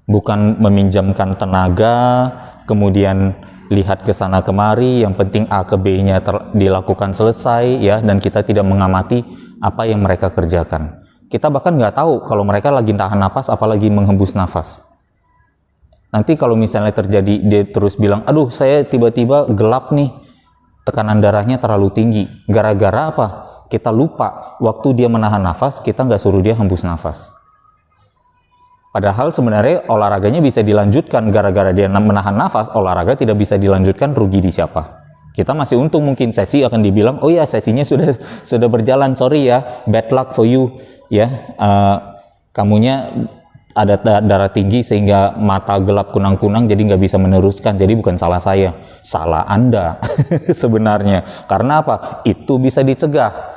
Bukan meminjamkan tenaga, kemudian lihat ke sana kemari, yang penting A ke B-nya dilakukan selesai, ya, dan kita tidak mengamati apa yang mereka kerjakan. Kita bahkan nggak tahu kalau mereka lagi tahan nafas, apalagi menghembus nafas. Nanti kalau misalnya terjadi, dia terus bilang, aduh saya tiba-tiba gelap nih, tekanan darahnya terlalu tinggi. Gara-gara apa? Kita lupa, waktu dia menahan nafas, kita nggak suruh dia hembus nafas. Padahal sebenarnya olahraganya bisa dilanjutkan, gara-gara dia menahan nafas, olahraga tidak bisa dilanjutkan, rugi di siapa? Kita masih untung, mungkin sesi akan dibilang, oh ya sesinya sudah berjalan, sorry ya, bad luck for you, ya, kamunya ada darah tinggi sehingga mata gelap kunang-kunang, jadi nggak bisa meneruskan. Jadi bukan salah saya, salah Anda sebenarnya. Karena apa? Itu bisa dicegah.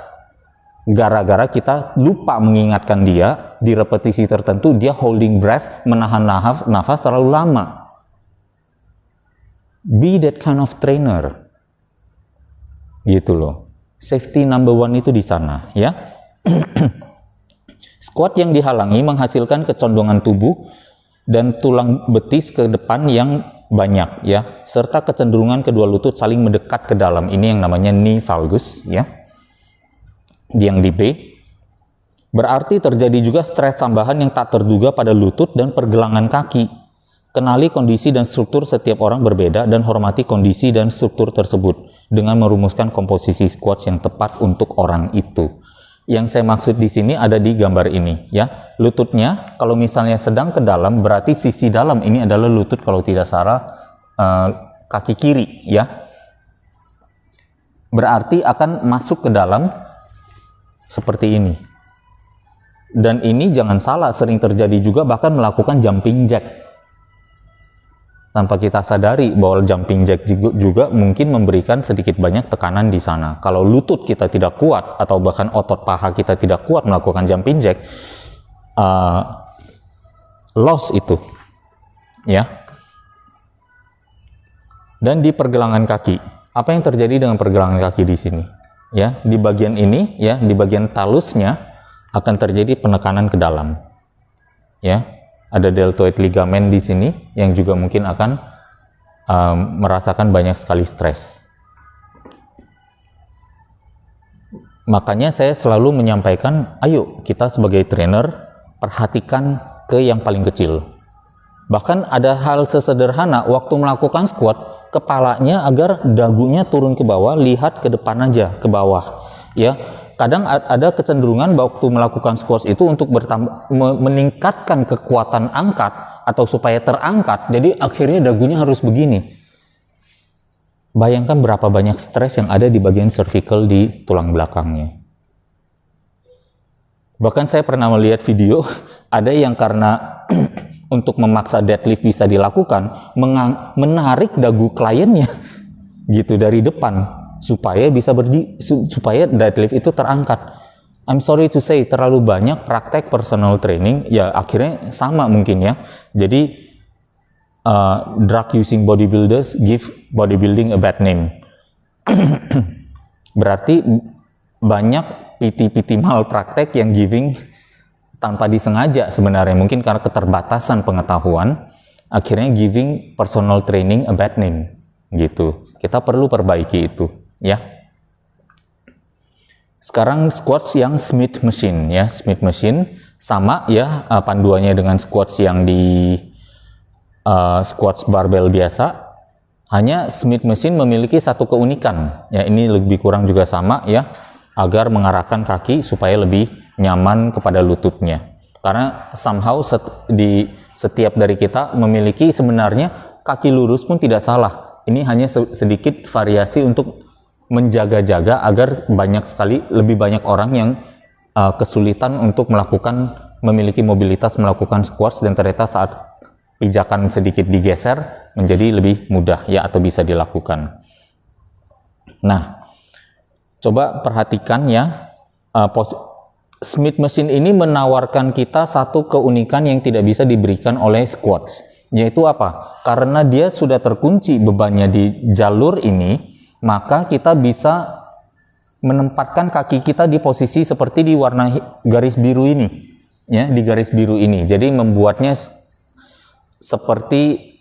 Gara-gara kita lupa mengingatkan dia di repetisi tertentu, dia holding breath, menahan nafas terlalu lama. Be that kind of trainer. Gitu loh. Safety number one itu di sana, ya. Squat yang dihalangi menghasilkan kecondongan tubuh dan tulang betis ke depan yang banyak, ya, serta kecenderungan kedua lutut saling mendekat ke dalam. Ini yang namanya knee valgus, ya. Yang di B, berarti terjadi juga stres tambahan yang tak terduga pada lutut dan pergelangan kaki. Kenali kondisi dan struktur setiap orang berbeda dan hormati kondisi dan struktur tersebut dengan merumuskan komposisi squats yang tepat untuk orang itu. Yang saya maksud di sini ada di gambar ini, ya. Lututnya kalau misalnya sedang ke dalam, berarti sisi dalam ini adalah lutut kalau tidak salah kaki kiri, ya. Berarti akan masuk ke dalam seperti ini. Dan ini jangan salah, sering terjadi juga bahkan melakukan jumping jack. tanpa kita sadari bahwa jumping jack juga mungkin memberikan sedikit banyak tekanan di sana. Kalau lutut kita tidak kuat atau bahkan otot paha kita tidak kuat melakukan jumping jack, loss itu, ya. Dan di pergelangan kaki, apa yang terjadi dengan pergelangan kaki di sini? Ya, di bagian ini, ya, di bagian talusnya akan terjadi penekanan ke dalam, ya. Ada deltoid ligamen di sini yang juga mungkin akan merasakan banyak sekali stres. Makanya saya selalu menyampaikan, ayo kita sebagai trainer perhatikan ke yang paling kecil. Bahkan ada hal sesederhana waktu melakukan squat, kepalanya agar dagunya turun ke bawah, lihat ke depan aja, ke bawah. Ya, kadang ada kecenderungan waktu melakukan squats itu untuk meningkatkan kekuatan angkat atau supaya terangkat, jadi akhirnya dagunya harus begini. Bayangkan berapa banyak stres yang ada di bagian cervical di tulang belakangnya. Bahkan saya pernah melihat video, ada yang karena untuk memaksa deadlift bisa dilakukan, menarik dagu kliennya gitu dari depan, supaya bisa supaya deadlift itu terangkat. I'm sorry to say, terlalu banyak praktek personal training ya akhirnya sama mungkin ya. Jadi drug using bodybuilders give bodybuilding a bad name. Berarti banyak PT-PT malpraktek yang giving tanpa disengaja sebenarnya, mungkin karena keterbatasan pengetahuan, akhirnya giving personal training a bad name gitu. Kita perlu perbaiki itu. Ya, sekarang squats yang Smith machine, ya, Smith machine sama ya panduannya dengan squats yang di squats barbell biasa. Hanya Smith machine memiliki satu keunikan, ya ini lebih kurang juga sama ya, agar mengarahkan kaki supaya lebih nyaman kepada lututnya. Karena somehow di setiap dari kita memiliki sebenarnya kaki lurus pun tidak salah. Ini hanya sedikit variasi untuk menjaga-jaga agar lebih banyak orang yang kesulitan untuk memiliki mobilitas melakukan squats, dan ternyata saat pijakan sedikit digeser menjadi lebih mudah ya atau bisa dilakukan. Nah, coba perhatikan ya, Smith machine ini menawarkan kita satu keunikan yang tidak bisa diberikan oleh squats, yaitu apa? Karena dia sudah terkunci bebannya di jalur ini, maka kita bisa menempatkan kaki kita di posisi seperti di warna garis biru ini, ya, di garis biru ini. Jadi membuatnya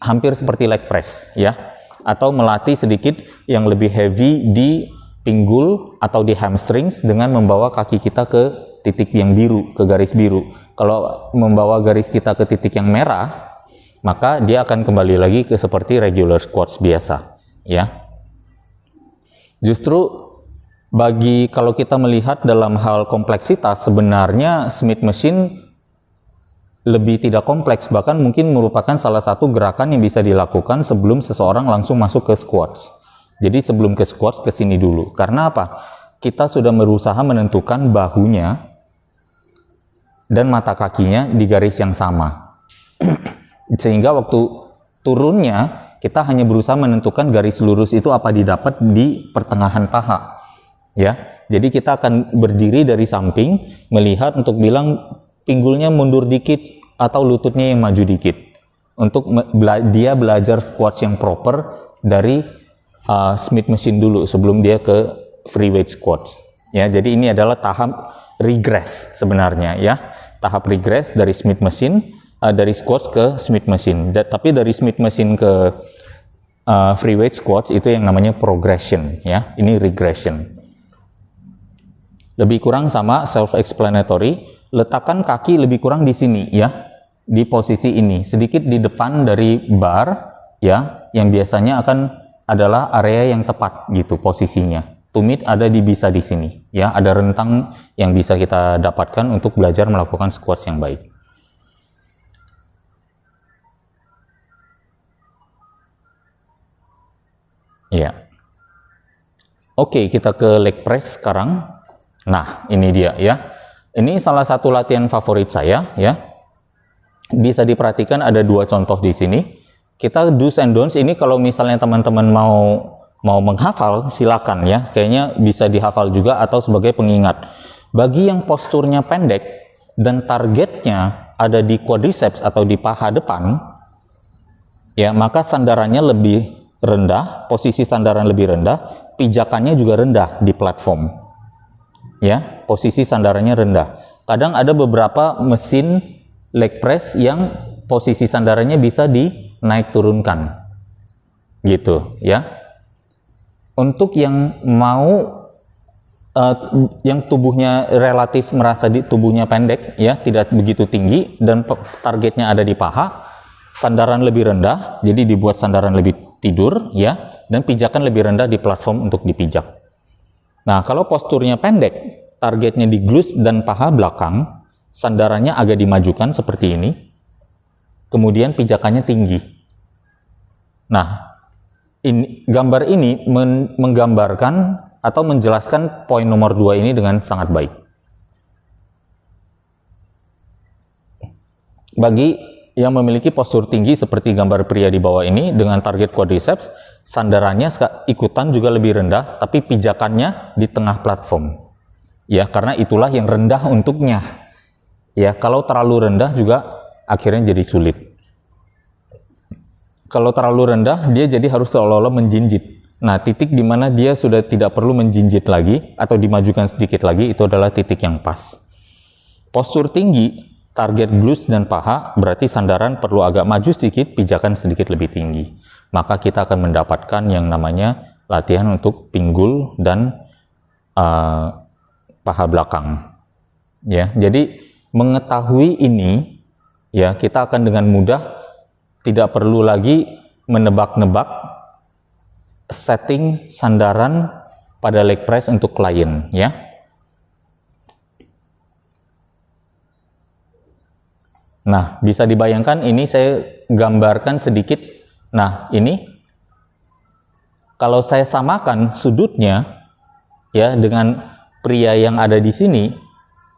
hampir seperti leg press, ya, atau melatih sedikit yang lebih heavy di pinggul atau di hamstrings dengan membawa kaki kita ke titik yang biru, ke garis biru. Kalau membawa garis kita ke titik yang merah, maka dia akan kembali lagi ke seperti regular squats biasa, ya. Justru kalau kita melihat dalam hal kompleksitas, sebenarnya Smith machine lebih tidak kompleks, bahkan mungkin merupakan salah satu gerakan yang bisa dilakukan sebelum seseorang langsung masuk ke squats. Jadi sebelum ke squats, ke sini dulu. Karena apa? Kita sudah berusaha menentukan bahunya dan mata kakinya di garis yang sama. Sehingga waktu turunnya, kita hanya berusaha menentukan garis lurus itu apa didapat di pertengahan paha, ya. Jadi kita akan berdiri dari samping, melihat untuk bilang pinggulnya mundur dikit atau lututnya yang maju dikit, untuk dia belajar squats yang proper dari Smith machine dulu sebelum dia ke free weight squats, ya. Jadi ini adalah tahap regress sebenarnya, ya, tahap regress dari Smith machine. Dari squats ke Smith machine, tapi dari Smith machine ke free weight squats itu yang namanya progression, ya. Ini regression. Lebih kurang sama, self-explanatory. Letakkan kaki lebih kurang di sini, ya, di posisi ini, sedikit di depan dari bar, ya, yang biasanya adalah area yang tepat gitu posisinya. Tumit bisa di sini, ya, ada rentang yang bisa kita dapatkan untuk belajar melakukan squats yang baik. Ya. Oke, kita ke leg press sekarang. Nah, ini dia, ya. Ini salah satu latihan favorit saya, ya. Bisa diperhatikan ada dua contoh di sini. kita do's and don'ts ini kalau misalnya teman-teman mau menghafal, silakan ya. Kayaknya bisa dihafal juga atau sebagai pengingat. Bagi yang posturnya pendek dan targetnya ada di quadriceps atau di paha depan, ya, maka sandarannya lebih rendah, posisi sandaran lebih rendah, pijakannya juga rendah di platform. Ya, posisi sandarannya rendah. Kadang ada beberapa mesin leg press yang posisi sandarannya bisa dinaik turunkan. Gitu, ya. Untuk yang mau yang tubuhnya relatif merasa tubuhnya pendek, ya, tidak begitu tinggi dan targetnya ada di paha, sandaran lebih rendah, jadi dibuat sandaran lebih tidur, ya, dan pijakan lebih rendah di platform untuk dipijak. Nah, kalau posturnya pendek, targetnya di glutes dan paha belakang, sandarannya agak dimajukan seperti ini, kemudian pijakannya tinggi. Nah, gambar ini menggambarkan atau menjelaskan poin nomor 2 ini dengan sangat baik. Bagi yang memiliki postur tinggi seperti gambar pria di bawah ini dengan target quadriceps, sandarannya ikutan juga lebih rendah, tapi pijakannya di tengah platform. Ya, karena itulah yang rendah untuknya. Ya, kalau terlalu rendah juga akhirnya jadi sulit. Kalau terlalu rendah, dia jadi harus seolah-olah menjinjit. Nah, titik di mana dia sudah tidak perlu menjinjit lagi atau dimajukan sedikit lagi, itu adalah titik yang pas. Postur tinggi, target glutes dan paha, berarti sandaran perlu agak maju sedikit, pijakan sedikit lebih tinggi. Maka kita akan mendapatkan yang namanya latihan untuk pinggul dan paha belakang. Ya, jadi mengetahui ini, ya, kita akan dengan mudah tidak perlu lagi menebak-nebak setting sandaran pada leg press untuk klien, ya. Nah, bisa dibayangkan ini saya gambarkan sedikit. Nah, ini kalau saya samakan sudutnya, ya, dengan pria yang ada di sini,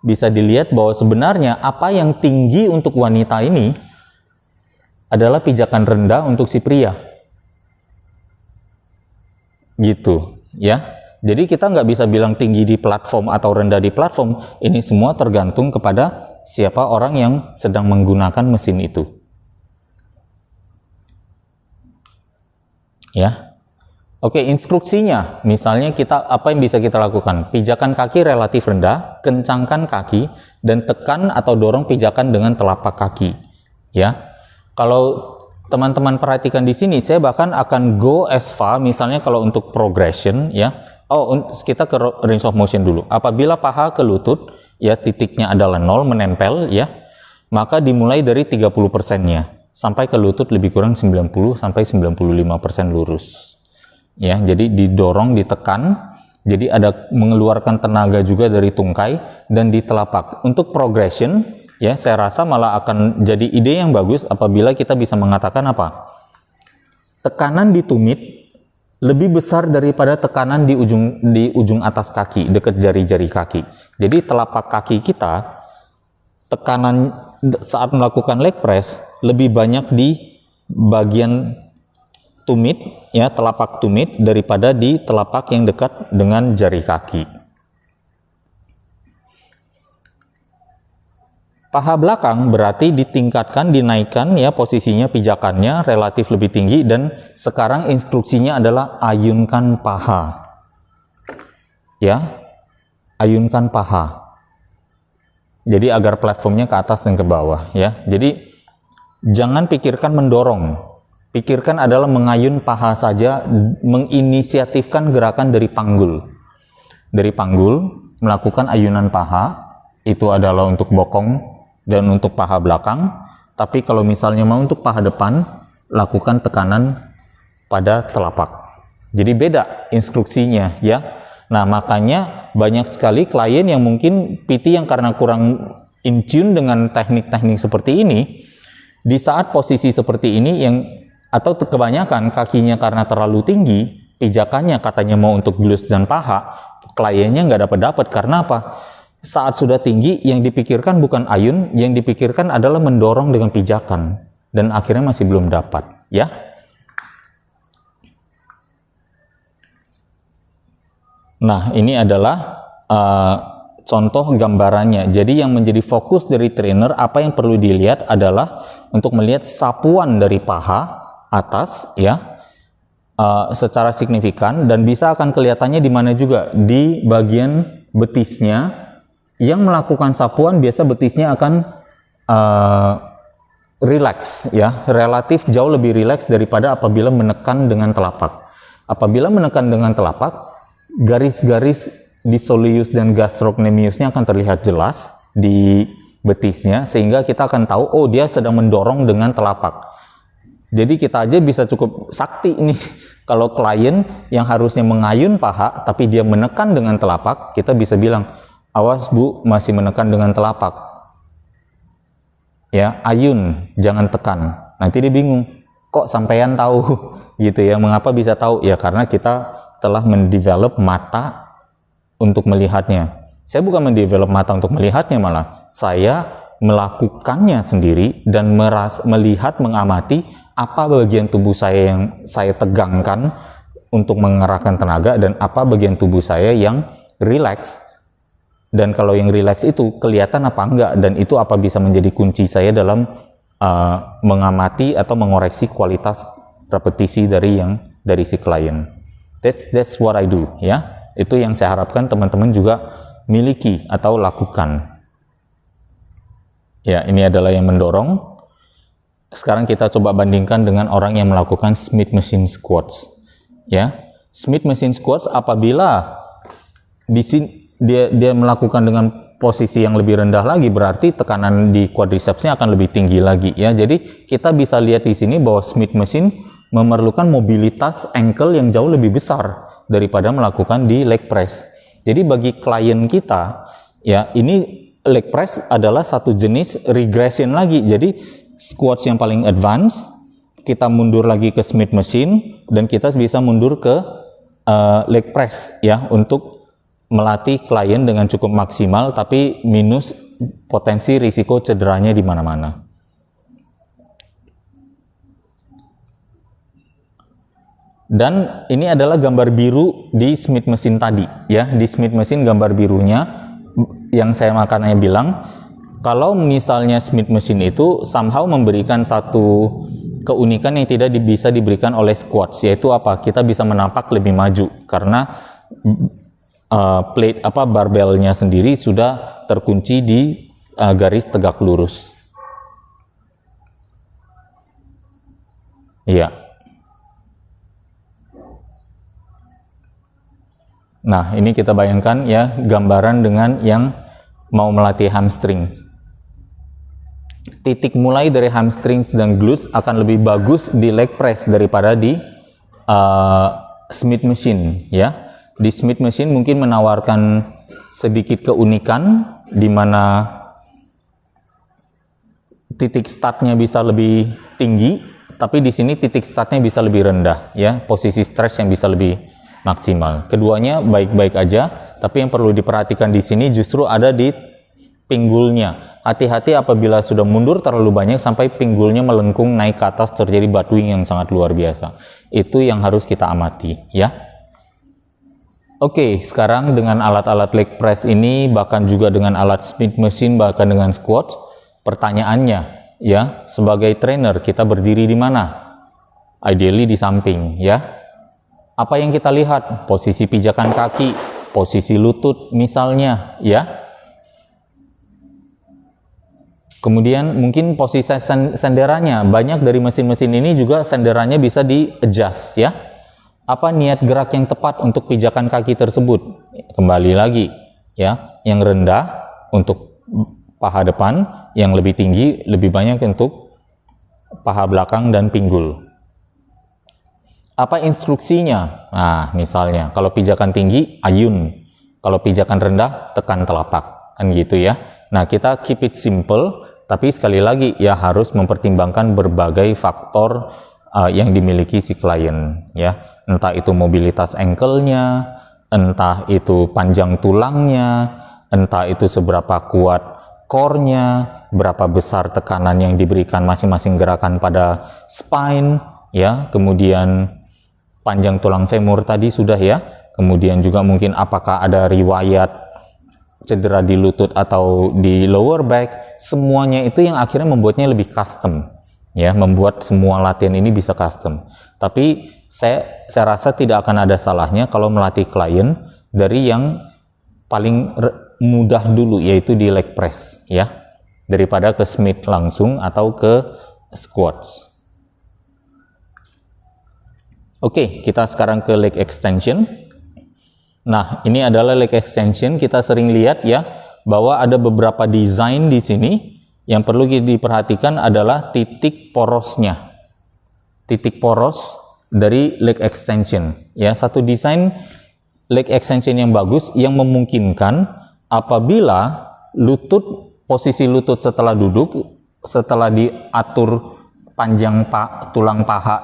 bisa dilihat bahwa sebenarnya apa yang tinggi untuk wanita ini adalah pijakan rendah untuk si pria. Gitu, ya. Jadi kita nggak bisa bilang tinggi di platform atau rendah di platform. Ini semua tergantung kepada siapa orang yang sedang menggunakan mesin itu. Ya. Oke, instruksinya. Misalnya apa yang bisa kita lakukan? Pijakan kaki relatif rendah, kencangkan kaki dan tekan atau dorong pijakan dengan telapak kaki. Ya. Kalau teman-teman perhatikan di sini, saya bahkan akan go as far, misalnya kalau untuk progression, ya. Kita ke range of motion dulu. Apabila paha ke lutut, ya, titiknya adalah 0, menempel, ya, maka dimulai dari 30%-nya sampai ke lutut lebih kurang 90 sampai 95% lurus. Ya, jadi didorong, ditekan, jadi ada mengeluarkan tenaga juga dari tungkai dan di telapak. Untuk progression, ya, saya rasa malah akan jadi ide yang bagus apabila kita bisa mengatakan apa? Tekanan di tumit lebih besar daripada tekanan di ujung atas kaki, dekat jari-jari kaki. Jadi telapak kaki kita, tekanan saat melakukan leg press lebih banyak di bagian tumit, ya, telapak tumit daripada di telapak yang dekat dengan jari kaki. Paha belakang berarti ditingkatkan, dinaikkan, ya, posisinya, pijakannya relatif lebih tinggi, dan sekarang instruksinya adalah ayunkan paha. Ya, ayunkan paha. Jadi agar platformnya ke atas dan ke bawah, ya. Jadi jangan pikirkan mendorong. Pikirkan adalah mengayun paha saja, menginisiatifkan gerakan dari panggul. Dari panggul melakukan ayunan paha, itu adalah untuk bokong dan untuk paha belakang. Tapi kalau misalnya mau untuk paha depan, lakukan tekanan pada telapak. Jadi beda instruksinya, ya. Nah, makanya banyak sekali klien yang mungkin PT yang karena kurang in tune dengan teknik-teknik seperti ini, di saat posisi seperti ini atau kebanyakan kakinya karena terlalu tinggi, pijakannya katanya mau untuk glutes dan paha, kliennya nggak dapat karena apa? Saat sudah tinggi, yang dipikirkan bukan ayun, yang dipikirkan adalah mendorong dengan pijakan. dan akhirnya masih belum dapat, ya. Nah, ini adalah contoh gambarannya. Jadi yang menjadi fokus dari trainer, apa yang perlu dilihat adalah untuk melihat sapuan dari paha atas, ya, secara signifikan, dan bisa akan kelihatannya di mana juga, di bagian betisnya. Yang melakukan sapuan biasa betisnya akan relax, ya, relatif jauh lebih rileks daripada apabila menekan dengan telapak. Apabila menekan dengan telapak, garis-garis di soleus dan gastrocnemiusnya akan terlihat jelas di betisnya, sehingga kita akan tahu, oh, dia sedang mendorong dengan telapak. Jadi kita aja bisa cukup sakti nih, kalau klien yang harusnya mengayun paha tapi dia menekan dengan telapak, kita bisa bilang, awas Bu, masih menekan dengan telapak, ya, ayun, jangan tekan. Nanti dia bingung, kok sampean tahu gitu ya, mengapa bisa tahu? Ya karena kita telah mendevelop mata untuk melihatnya. Saya bukan mendevelop mata untuk melihatnya, malah saya melakukannya sendiri dan melihat, mengamati apa bagian tubuh saya yang saya tegangkan untuk mengerahkan tenaga dan apa bagian tubuh saya yang rileks. Dan kalau yang rileks itu kelihatan apa enggak, dan itu apa bisa menjadi kunci saya dalam mengamati atau mengoreksi kualitas repetisi dari si klien. That's what I do, ya. Itu yang saya harapkan teman-teman juga miliki atau lakukan. Ya, ini adalah yang mendorong. Sekarang kita coba bandingkan dengan orang yang melakukan Smith machine squats. Ya, Smith machine squats apabila di sini dia melakukan dengan posisi yang lebih rendah lagi, berarti tekanan di quadricepsnya akan lebih tinggi lagi, ya. Jadi kita bisa lihat di sini bahwa Smith machine memerlukan mobilitas ankle yang jauh lebih besar daripada melakukan di leg press. Jadi bagi klien kita, ya, ini leg press adalah satu jenis regression lagi. Jadi squats yang paling advance, kita mundur lagi ke Smith machine, dan kita bisa mundur ke leg press, ya, untuk melatih klien dengan cukup maksimal, tapi minus potensi risiko cederanya di mana-mana. Dan ini adalah gambar biru di Smith machine tadi, ya. Di Smith machine gambar birunya yang saya makanya bilang, kalau misalnya Smith machine itu somehow memberikan satu keunikan yang tidak bisa diberikan oleh squats, yaitu apa? Kita bisa menapak lebih maju karena plate barbelnya sendiri sudah terkunci di garis tegak lurus. Iya. Nah, ini kita bayangkan, ya, gambaran dengan yang mau melatih hamstring. Titik mulai dari hamstrings dan glutes akan lebih bagus di leg press daripada di Smith machine, ya. Di Smith machine mungkin menawarkan sedikit keunikan di mana titik startnya bisa lebih tinggi, tapi di sini titik startnya bisa lebih rendah, ya. Posisi stretch yang bisa lebih maksimal. Keduanya baik-baik aja, tapi yang perlu diperhatikan di sini justru ada di pinggulnya. Hati-hati apabila sudah mundur terlalu banyak sampai pinggulnya melengkung naik ke atas, terjadi butt-wing yang sangat luar biasa. Itu yang harus kita amati, ya. Oke, sekarang dengan alat-alat leg press ini, bahkan juga dengan alat Smith machine, bahkan dengan squats, pertanyaannya, ya, sebagai trainer kita berdiri di mana? Ideally di samping, ya. Apa yang kita lihat? Posisi pijakan kaki, posisi lutut misalnya, ya. Kemudian mungkin posisi senderannya. Banyak dari mesin-mesin ini juga senderannya bisa di-adjust, ya. Apa niat gerak yang tepat untuk pijakan kaki tersebut? Kembali lagi, ya. Yang rendah untuk paha depan, yang lebih tinggi lebih banyak untuk paha belakang dan pinggul. Apa instruksinya? Nah, misalnya kalau pijakan tinggi, ayun. Kalau pijakan rendah, tekan telapak. Kan gitu, ya. Nah, kita keep it simple, tapi sekali lagi, ya, harus mempertimbangkan berbagai faktor yang dimiliki si klien, ya. Entah itu mobilitas ankle-nya, entah itu panjang tulangnya, entah itu seberapa kuat core-nya, berapa besar tekanan yang diberikan masing-masing gerakan pada spine, ya, kemudian panjang tulang femur tadi sudah ya, kemudian juga mungkin apakah ada riwayat cedera di lutut atau di lower back, semuanya itu yang akhirnya membuatnya lebih custom, ya, membuat semua latihan ini bisa custom. Tapi saya rasa tidak akan ada salahnya kalau melatih klien dari yang paling mudah dulu, yaitu di leg press, ya, daripada ke Smith langsung atau ke squats. Oke, kita sekarang ke leg extension. Nah, ini adalah leg extension. Kita sering lihat ya bahwa ada beberapa desain di sini. Yang perlu diperhatikan adalah titik porosnya. Titik poros dari leg extension. Ya, satu desain leg extension yang bagus yang memungkinkan apabila posisi lutut setelah duduk, setelah diatur panjang tulang paha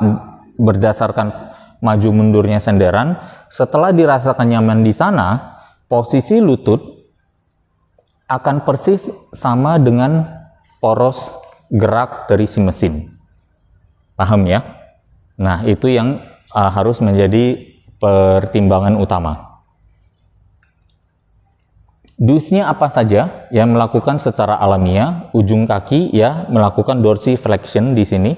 berdasarkan maju mundurnya senderan, setelah dirasakan nyaman di sana, posisi lutut akan persis sama dengan poros gerak dari si mesin. Paham ya? Nah, itu yang harus menjadi pertimbangan utama. Dusnya apa saja? Ya, melakukan secara alamiah, ujung kaki ya melakukan dorsiflexion di sini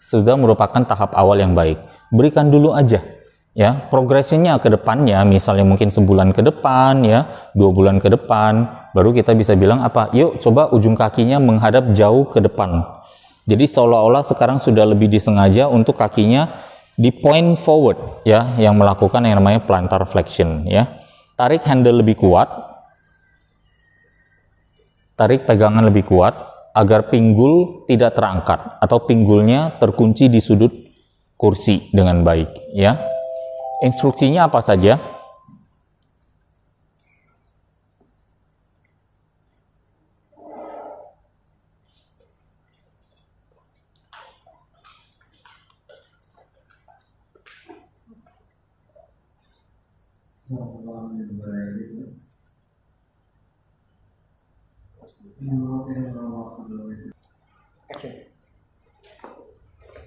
sudah merupakan tahap awal yang baik. Berikan dulu aja ya progresinya ke depannya, misalnya mungkin sebulan ke depan ya, 2 bulan ke depan, baru kita bisa bilang apa, yuk coba ujung kakinya menghadap jauh ke depan. Jadi seolah-olah sekarang sudah lebih disengaja untuk kakinya di point forward ya, yang melakukan yang namanya plantar flexion ya. Tarik handle lebih kuat, tarik pegangan lebih kuat agar pinggul tidak terangkat atau pinggulnya terkunci di sudut kursi dengan baik ya. Instruksinya apa saja?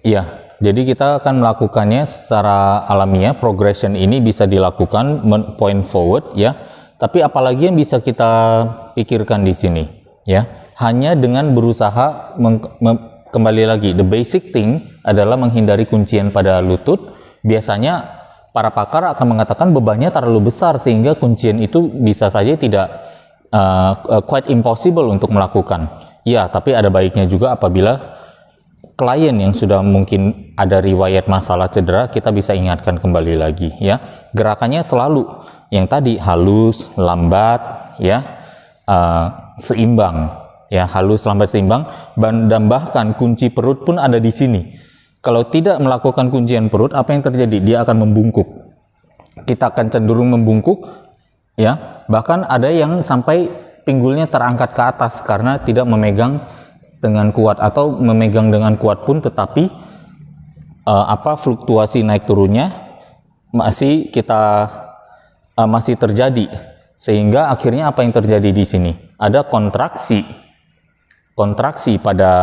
Iya, jadi kita akan melakukannya secara alamiah. Progression ini bisa dilakukan point forward ya. Tapi apalagi yang bisa kita pikirkan di sini ya? Hanya dengan berusaha kembali lagi, the basic thing adalah menghindari kuncian pada lutut. Biasanya para pakar akan mengatakan bebannya terlalu besar sehingga kuncian itu bisa saja tidak quite impossible untuk melakukan. Ya, tapi ada baiknya juga apabila klien yang sudah mungkin ada riwayat masalah cedera, kita bisa ingatkan kembali lagi ya. Gerakannya selalu yang tadi halus, lambat ya, seimbang ya, halus, lambat, seimbang, dan bahkan kunci perut pun ada di sini. Kalau tidak melakukan kuncian perut, apa yang terjadi? Dia akan membungkuk. Kita akan cenderung membungkuk ya, bahkan ada yang sampai pinggulnya terangkat ke atas karena tidak memegang dengan kuat, atau memegang dengan kuat pun tetapi fluktuasi naik turunnya masih terjadi, sehingga akhirnya apa yang terjadi di sini? Ada kontraksi pada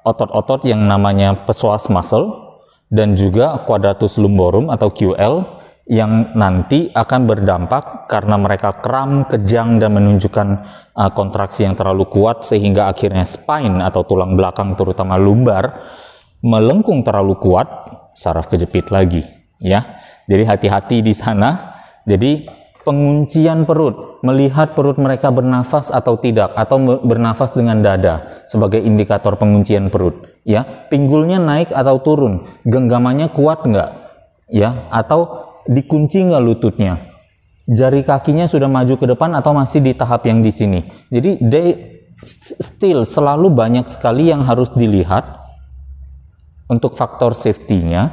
otot-otot yang namanya psoas muscle dan juga quadratus lumborum atau QL, yang nanti akan berdampak karena mereka kram, kejang, dan menunjukkan kontraksi yang terlalu kuat, sehingga akhirnya spine atau tulang belakang terutama lumbar melengkung terlalu kuat, saraf kejepit lagi ya. Jadi hati-hati di sana. Jadi penguncian perut, melihat perut mereka bernafas atau tidak, atau bernafas dengan dada sebagai indikator penguncian perut ya. Pinggulnya naik atau turun, genggamannya kuat nggak ya, atau dikunci nggak lututnya, jari kakinya sudah maju ke depan atau masih di tahap yang di sini. Jadi selalu banyak sekali yang harus dilihat untuk faktor safety-nya,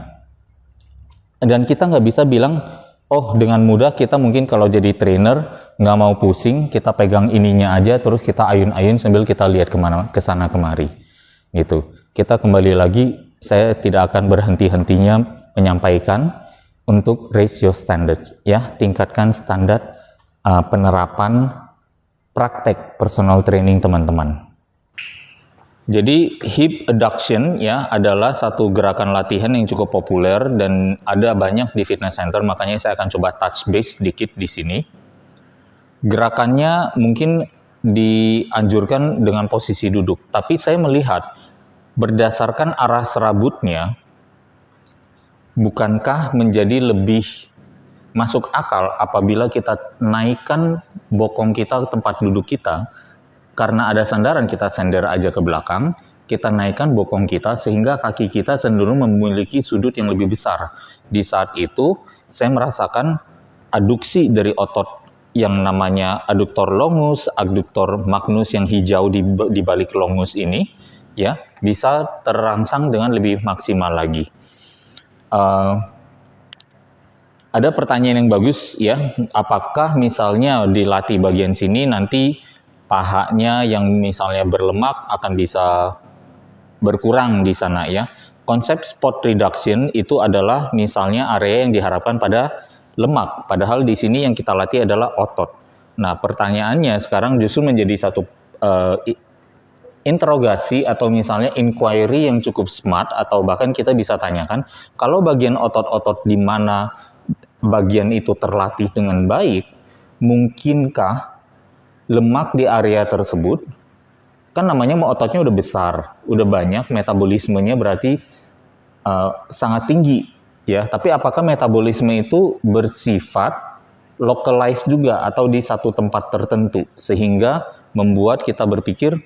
dan kita nggak bisa bilang oh dengan mudah kita mungkin kalau jadi trainer nggak mau pusing, kita pegang ininya aja terus kita ayun-ayun sambil kita lihat ke sana kemari gitu. Kita kembali lagi, saya tidak akan berhenti-hentinya menyampaikan untuk raise your standards ya, tingkatkan standar penerapan praktek personal training teman-teman. Jadi hip adduction ya adalah satu gerakan latihan yang cukup populer dan ada banyak di fitness center, makanya saya akan coba touch base sedikit di sini. Gerakannya mungkin dianjurkan dengan posisi duduk, tapi saya melihat berdasarkan arah serabutnya, bukankah menjadi lebih masuk akal apabila kita naikkan bokong kita ke tempat duduk kita, karena ada sandaran kita sender aja ke belakang, kita naikkan bokong kita sehingga kaki kita cenderung memiliki sudut yang lebih besar. Di saat itu, saya merasakan aduksi dari otot yang namanya adduktor longus, adduktor magnus yang hijau di balik longus ini, ya, bisa terangsang dengan lebih maksimal lagi. Ada pertanyaan yang bagus ya, apakah misalnya dilatih bagian sini nanti pahanya yang misalnya berlemak akan bisa berkurang di sana ya. Konsep spot reduction itu adalah misalnya area yang diharapkan pada lemak, padahal di sini yang kita latih adalah otot. Nah, pertanyaannya sekarang justru menjadi satu interogasi atau misalnya inquiry yang cukup smart, atau bahkan kita bisa tanyakan, kalau bagian otot-otot di mana bagian itu terlatih dengan baik, mungkinkah lemak di area tersebut, kan namanya ototnya udah besar, udah banyak, metabolismenya berarti sangat tinggi, ya. Tapi apakah metabolisme itu bersifat localized juga atau di satu tempat tertentu, sehingga membuat kita berpikir,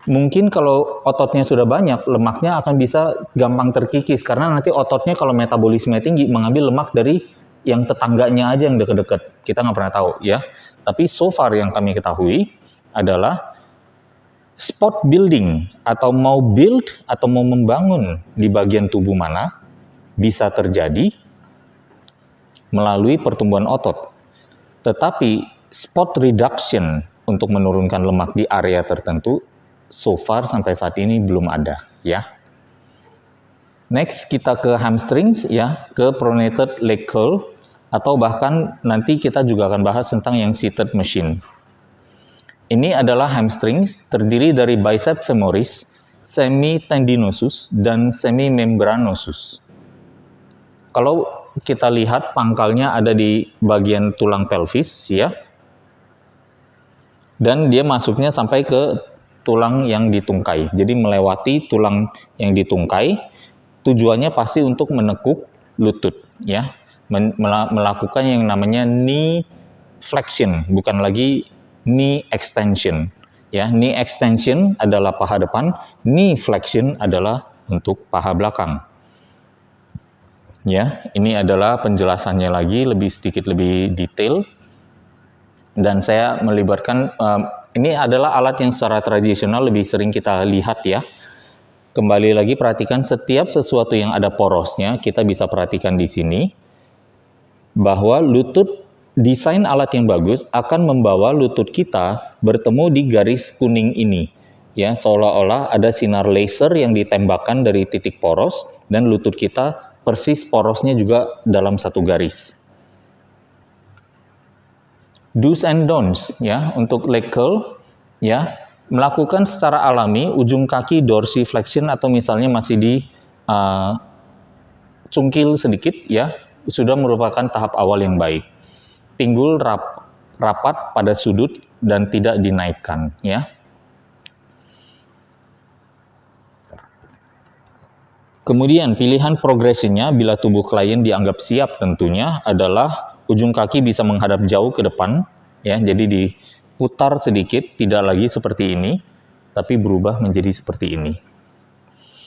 mungkin kalau ototnya sudah banyak, lemaknya akan bisa gampang terkikis, karena nanti ototnya kalau metabolisme tinggi mengambil lemak dari yang tetangganya aja yang deket-deket, kita nggak pernah tahu ya. Tapi so far yang kami ketahui adalah spot building atau mau build atau mau membangun di bagian tubuh mana bisa terjadi melalui pertumbuhan otot. Tetapi spot reduction untuk menurunkan lemak di area tertentu so far sampai saat ini belum ada ya. Next kita ke hamstrings ya, ke pronated leg curl, atau bahkan nanti kita juga akan bahas tentang yang seated machine. Ini adalah hamstrings, terdiri dari bicep femoris, semitendinosus, dan semimembranosus. Kalau kita lihat pangkalnya ada di bagian tulang pelvis ya, dan dia masuknya sampai ke tulang yang ditungkai. Jadi melewati tulang yang ditungkai, tujuannya pasti untuk menekuk lutut ya. Melakukan yang namanya knee flexion, bukan lagi knee extension ya. Knee extension adalah paha depan, knee flexion adalah untuk paha belakang ya. Ini adalah penjelasannya lagi sedikit lebih detail, dan saya melibatkan ini adalah alat yang secara tradisional lebih sering kita lihat ya. Kembali lagi perhatikan setiap sesuatu yang ada porosnya, kita bisa perhatikan di sini bahwa lutut, desain alat yang bagus akan membawa lutut kita bertemu di garis kuning ini ya, seolah-olah ada sinar laser yang ditembakkan dari titik poros dan lutut kita persis porosnya juga dalam satu garis. Do's and don'ts ya untuk leg curl ya, melakukan secara alami ujung kaki dorsiflexion atau misalnya masih di cungkil sedikit ya, sudah merupakan tahap awal yang baik. Pinggul rapat pada sudut dan tidak dinaikkan ya. Kemudian pilihan progresinya bila tubuh klien dianggap siap tentunya adalah ujung kaki bisa menghadap jauh ke depan ya, jadi diputar sedikit, tidak lagi seperti ini tapi berubah menjadi seperti ini.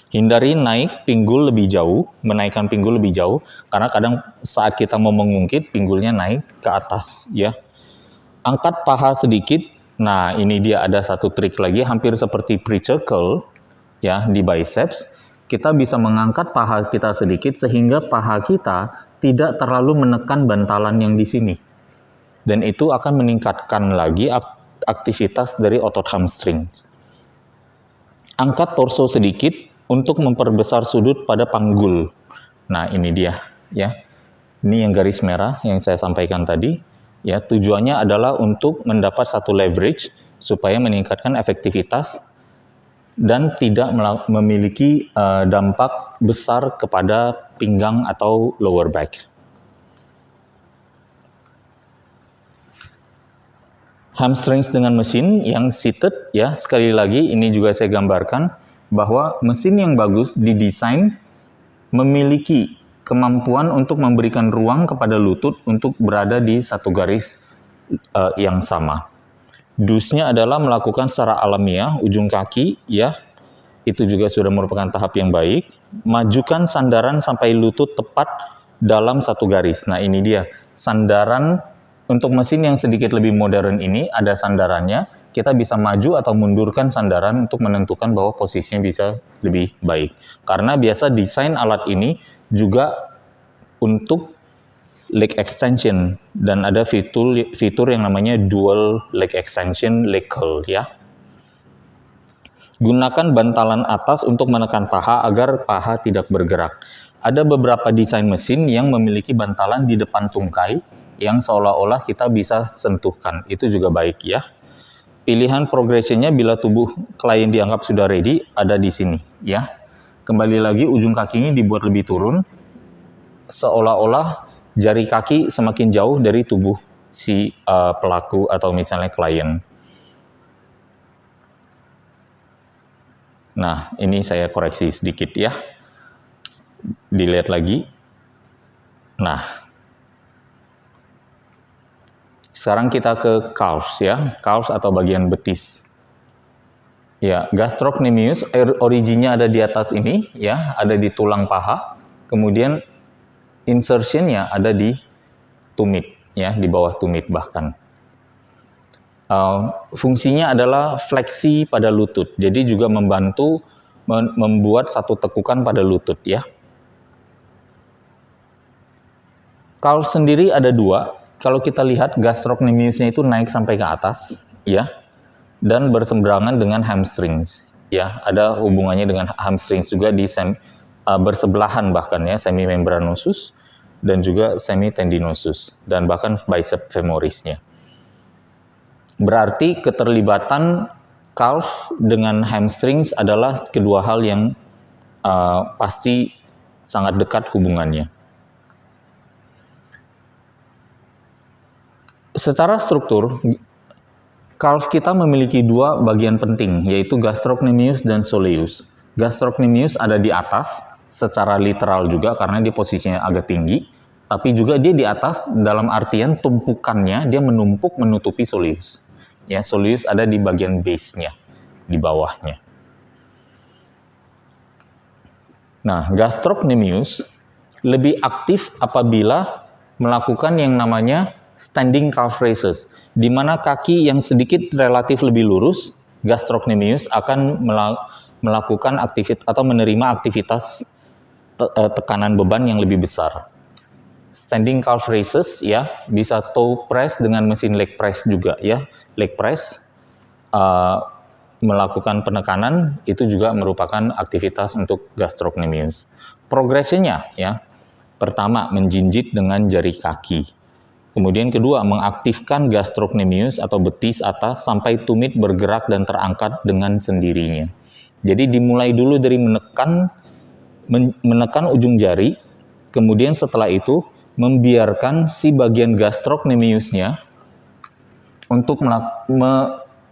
Hindari naik pinggul lebih jauh, menaikkan pinggul lebih jauh, karena kadang saat kita mau mengungkit, pinggulnya naik ke atas, ya. Angkat paha sedikit, nah ini dia ada satu trik lagi, hampir seperti preacher curl, ya, di biceps. Kita bisa mengangkat paha kita sedikit, sehingga paha kita tidak terlalu menekan bantalan yang di sini. Dan itu akan meningkatkan lagi aktivitas dari otot hamstring. Angkat torso sedikit, untuk memperbesar sudut pada panggul. Nah, ini dia ya. Ini yang garis merah yang saya sampaikan tadi. Ya, tujuannya adalah untuk mendapat satu leverage supaya meningkatkan efektivitas dan tidak memiliki dampak besar kepada pinggang atau lower back. Hamstrings dengan mesin yang seated, ya, sekali lagi ini juga saya gambarkan bahwa mesin yang bagus didesain memiliki kemampuan untuk memberikan ruang kepada lutut untuk berada di satu garis yang sama. Dus-nya adalah melakukan secara alamiah ujung kaki, ya, itu juga sudah merupakan tahap yang baik. Majukan sandaran sampai lutut tepat dalam satu garis. Nah, ini dia sandaran. Untuk mesin yang sedikit lebih modern ini, ada sandarannya, kita bisa maju atau mundurkan sandaran untuk menentukan bahwa posisinya bisa lebih baik. Karena biasa desain alat ini juga untuk leg extension, dan ada fitur yang namanya dual leg extension, leg curl, ya. Gunakan bantalan atas untuk menekan paha agar paha tidak bergerak. Ada beberapa desain mesin yang memiliki bantalan di depan tungkai, yang seolah-olah kita bisa sentuhkan. Itu juga baik, ya. Pilihan progressionnya bila tubuh klien dianggap sudah ready, ada di sini, ya. Kembali lagi, ujung kakinya dibuat lebih turun, seolah-olah jari kaki semakin jauh dari tubuh si pelaku atau misalnya klien. Nah, ini saya koreksi sedikit, ya. Dilihat lagi. Nah, sekarang kita ke calves, ya, calves atau bagian betis. Ya, gastrocnemius originnya ada di atas ini, ya, ada di tulang paha. Kemudian insertionnya ada di tumit, ya, di bawah tumit bahkan. Fungsinya adalah fleksi pada lutut, jadi juga membantu membuat satu tekukan pada lutut, ya. Calves sendiri ada dua. Kalau kita lihat gastrocnemiusnya itu naik sampai ke atas, ya, dan berseberangan dengan hamstrings, ya, ada hubungannya dengan hamstrings juga di bersebelahan bahkan, ya, semimembranosus dan juga semitendinosus dan bahkan bicep femorisnya. Berarti keterlibatan calf dengan hamstrings adalah kedua hal yang pasti sangat dekat hubungannya. Secara struktur, calf kita memiliki dua bagian penting, yaitu gastrocnemius dan soleus. Gastrocnemius ada di atas, secara literal juga karena dia posisinya agak tinggi, tapi juga dia di atas dalam artian tumpukannya, dia menumpuk menutupi soleus. Ya, soleus ada di bagian base-nya, di bawahnya. Nah, gastrocnemius lebih aktif apabila melakukan yang namanya standing calf raises, di mana kaki yang sedikit relatif lebih lurus, gastrocnemius akan melakukan aktivitas atau menerima aktivitas tekanan beban yang lebih besar. Standing calf raises, ya, bisa toe press dengan mesin leg press juga, ya. Leg press melakukan penekanan itu juga merupakan aktivitas untuk gastrocnemius. Progressionnya, ya, pertama menjinjit dengan jari kaki. Kemudian kedua, mengaktifkan gastrocnemius atau betis atas sampai tumit bergerak dan terangkat dengan sendirinya. Jadi dimulai dulu dari menekan ujung jari, kemudian setelah itu membiarkan si bagian gastrocnemiusnya untuk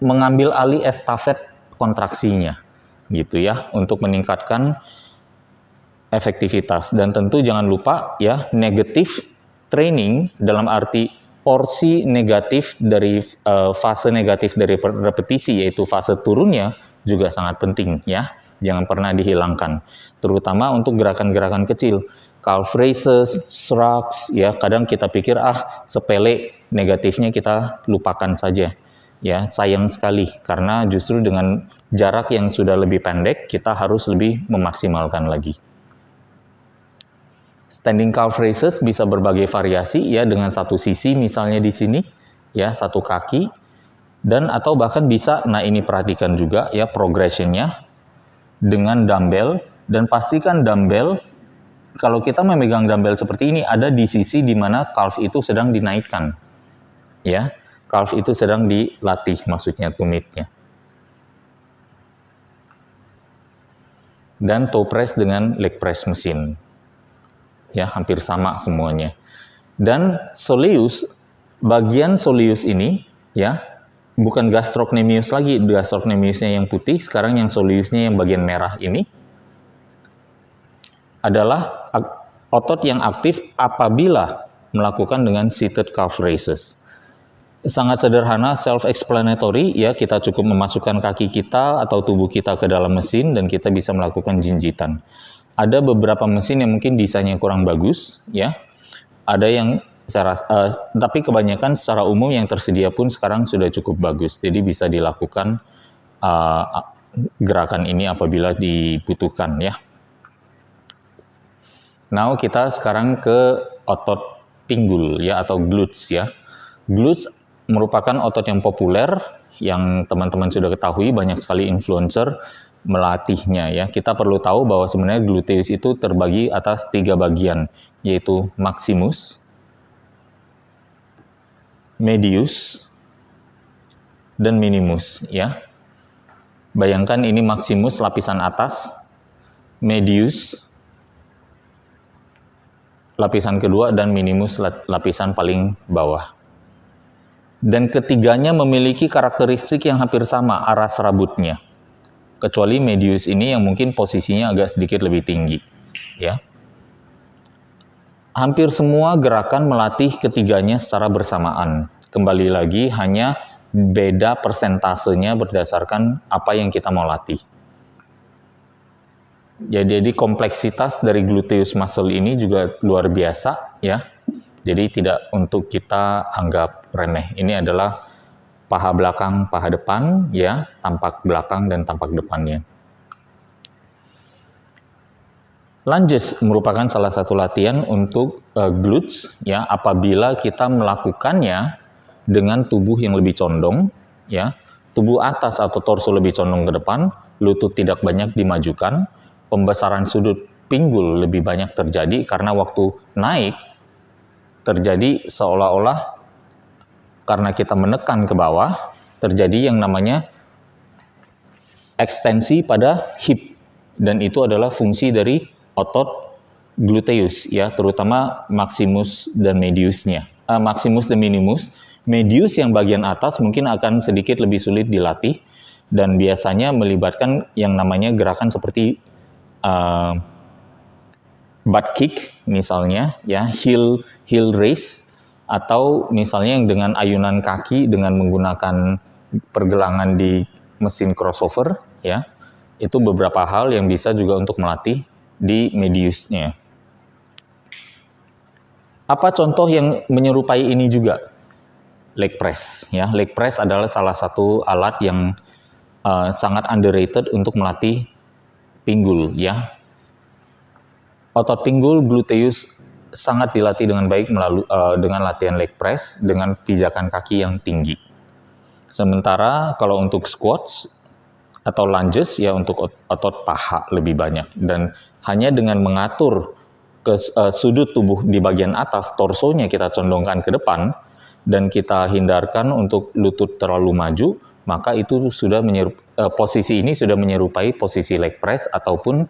mengambil alih estafet kontraksinya, gitu, ya, untuk meningkatkan efektivitas. Dan tentu jangan lupa, ya, negatif training dalam arti porsi negatif dari fase negatif dari repetisi, yaitu fase turunnya juga sangat penting, ya, jangan pernah dihilangkan, terutama untuk gerakan-gerakan kecil, calf raises, shrugs, ya, kadang kita pikir sepele, negatifnya kita lupakan saja, ya, sayang sekali karena justru dengan jarak yang sudah lebih pendek kita harus lebih memaksimalkan lagi. Standing calf raises bisa berbagai variasi, ya, dengan satu sisi misalnya di sini, ya, satu kaki, dan atau bahkan bisa, nah ini perhatikan juga, ya, progressionnya dengan dumbbell, dan pastikan dumbbell, kalau kita memegang dumbbell seperti ini ada di sisi di mana calf itu sedang dinaikkan, ya. Calf itu sedang dilatih, maksudnya tumitnya. Dan toe press dengan leg press mesin. Ya, hampir sama semuanya. Dan soleus, bagian soleus ini ya, bukan gastrocnemius lagi, gastrocnemiusnya yang putih, sekarang yang soleusnya yang bagian merah ini adalah otot yang aktif apabila melakukan dengan seated calf raises. Sangat sederhana, self-explanatory, ya, kita cukup memasukkan kaki kita atau tubuh kita ke dalam mesin dan kita bisa melakukan jinjitan. Ada beberapa mesin yang mungkin desainnya kurang bagus, ya. Ada yang tapi kebanyakan secara umum yang tersedia pun sekarang sudah cukup bagus. Jadi bisa dilakukan gerakan ini apabila dibutuhkan, ya. Now kita sekarang ke otot pinggul, ya, atau glutes, ya. Glutes merupakan otot yang populer yang teman-teman sudah ketahui, banyak sekali influencer melatihnya, ya. Kita perlu tahu bahwa sebenarnya gluteus itu terbagi atas 3 bagian, yaitu maximus, medius, dan minimus, ya. Bayangkan ini maximus lapisan atas, medius lapisan kedua, dan minimus lapisan paling bawah. Dan ketiganya memiliki karakteristik yang hampir sama, aras rambutnya. Kecuali medius ini yang mungkin posisinya agak sedikit lebih tinggi, ya. Hampir semua gerakan melatih ketiganya secara bersamaan. Kembali lagi, hanya beda persentasenya berdasarkan apa yang kita mau latih. Jadi kompleksitas dari gluteus muscle ini juga luar biasa, ya. Jadi tidak untuk kita anggap remeh. Ini adalah paha belakang, paha depan, ya, tampak belakang dan tampak depannya. Lunges merupakan salah satu latihan untuk glutes, ya, apabila kita melakukannya dengan tubuh yang lebih condong, ya, tubuh atas atau torso lebih condong ke depan, lutut tidak banyak dimajukan, pembesaran sudut pinggul lebih banyak terjadi karena waktu naik terjadi seolah-olah karena kita menekan ke bawah, terjadi yang namanya ekstensi pada hip, dan itu adalah fungsi dari otot gluteus, ya, terutama maximus dan mediusnya. Maximus dan minimus. Medius yang bagian atas mungkin akan sedikit lebih sulit dilatih dan biasanya melibatkan yang namanya gerakan seperti butt kick misalnya, ya, heel raise, atau misalnya yang dengan ayunan kaki dengan menggunakan pergelangan di mesin crossover, ya. Itu beberapa hal yang bisa juga untuk melatih di mediusnya. Apa contoh yang menyerupai ini juga? Leg press, ya. Leg press adalah salah satu alat yang sangat underrated untuk melatih pinggul, ya. Otot pinggul gluteus sangat dilatih dengan baik melalui dengan latihan leg press dengan pijakan kaki yang tinggi. Sementara kalau untuk squats atau lunges, ya, untuk otot paha lebih banyak, dan hanya dengan mengatur ke sudut tubuh di bagian atas, torsonya kita condongkan ke depan dan kita hindarkan untuk lutut terlalu maju, maka itu sudah posisi ini sudah menyerupai posisi leg press ataupun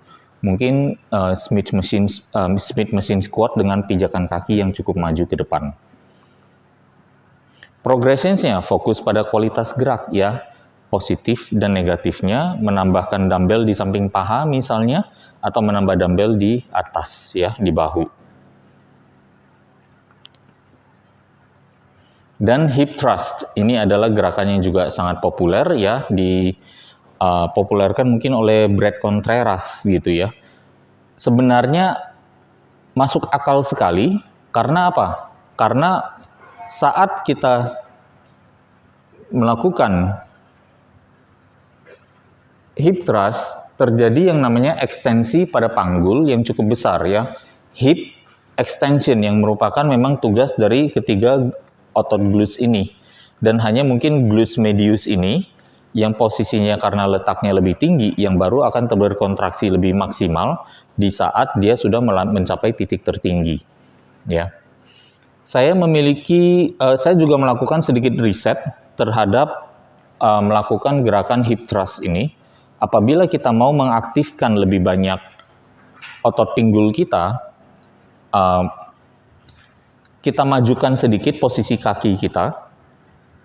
mungkin Smith machine squat dengan pijakan kaki yang cukup maju ke depan. Progressionsnya fokus pada kualitas gerak, ya, positif dan negatifnya, menambahkan dumbbell di samping paha misalnya, atau menambah dumbbell di atas, ya, di bahu. Dan hip thrust, ini adalah gerakan yang juga sangat populer, ya, dipopulerkan mungkin oleh Brad Contreras gitu, ya. Sebenarnya masuk akal sekali, karena apa? Karena saat kita melakukan hip thrust, terjadi yang namanya ekstensi pada panggul yang cukup besar, ya. Hip extension yang merupakan memang tugas dari ketiga otot glutes ini. Dan hanya mungkin glutes medius ini yang posisinya karena letaknya lebih tinggi, yang baru akan berkontraksi lebih maksimal di saat dia sudah mencapai titik tertinggi, ya. Saya juga melakukan sedikit riset terhadap melakukan gerakan hip thrust ini. Apabila kita mau mengaktifkan lebih banyak otot pinggul kita, kita majukan sedikit posisi kaki kita,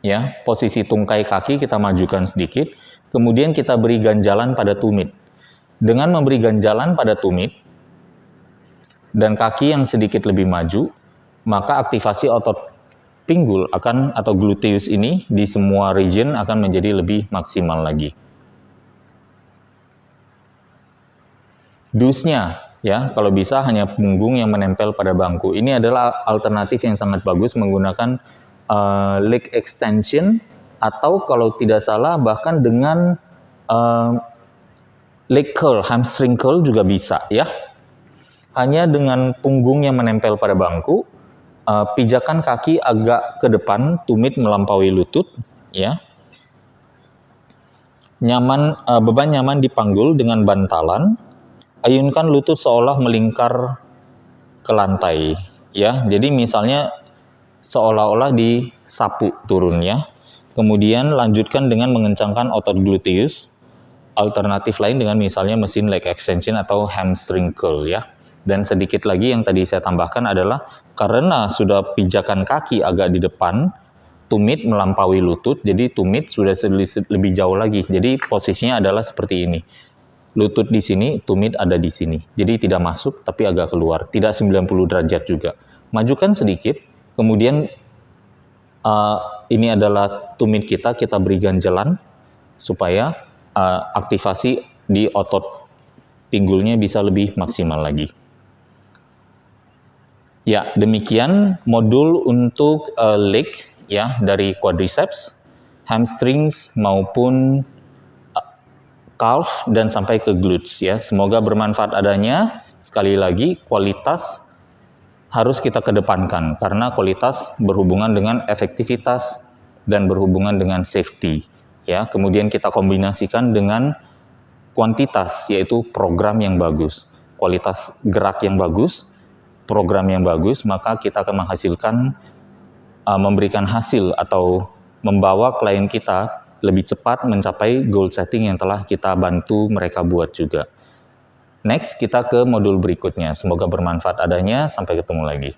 ya, posisi tungkai kaki kita majukan sedikit, kemudian kita beri ganjalan pada tumit. Dengan memberi ganjalan pada tumit dan kaki yang sedikit lebih maju, maka aktivasi otot pinggul atau gluteus ini di semua region akan menjadi lebih maksimal lagi. Dusnya, ya, kalau bisa hanya punggung yang menempel pada bangku. Ini adalah alternatif yang sangat bagus menggunakan leg extension, atau kalau tidak salah bahkan dengan leg curl, hamstring curl juga bisa, ya. Hanya dengan punggung yang menempel pada bangku, pijakan kaki agak ke depan, tumit melampaui lutut, ya. Beban nyaman di panggul dengan bantalan. Ayunkan lutut seolah melingkar ke lantai, ya. Jadi misalnya seolah-olah disapu turunnya. Kemudian lanjutkan dengan mengencangkan otot gluteus. Alternatif lain dengan misalnya mesin leg extension atau hamstring curl, ya. Dan sedikit lagi yang tadi saya tambahkan adalah karena sudah pijakan kaki agak di depan, tumit melampaui lutut, jadi tumit sudah lebih jauh lagi. Jadi posisinya adalah seperti ini. Lutut di sini, tumit ada di sini. Jadi tidak masuk tapi agak keluar, tidak 90 derajat juga. Majukan sedikit, kemudian ini adalah tumit kita beri ganjalan supaya aktivasi di otot pinggulnya bisa lebih maksimal lagi. Ya, demikian modul untuk leg, ya, dari quadriceps, hamstrings maupun calf dan sampai ke glutes, ya. Semoga bermanfaat adanya. Sekali lagi, kualitas harus kita kedepankan karena kualitas berhubungan dengan efektivitas dan berhubungan dengan safety, ya. Kemudian kita kombinasikan dengan kuantitas, yaitu program yang bagus, kualitas gerak yang bagus, program yang bagus, maka kita akan menghasilkan, memberikan hasil atau membawa klien kita lebih cepat mencapai goal setting yang telah kita bantu mereka buat juga. Next, kita ke modul berikutnya. Semoga bermanfaat adanya. Sampai ketemu lagi.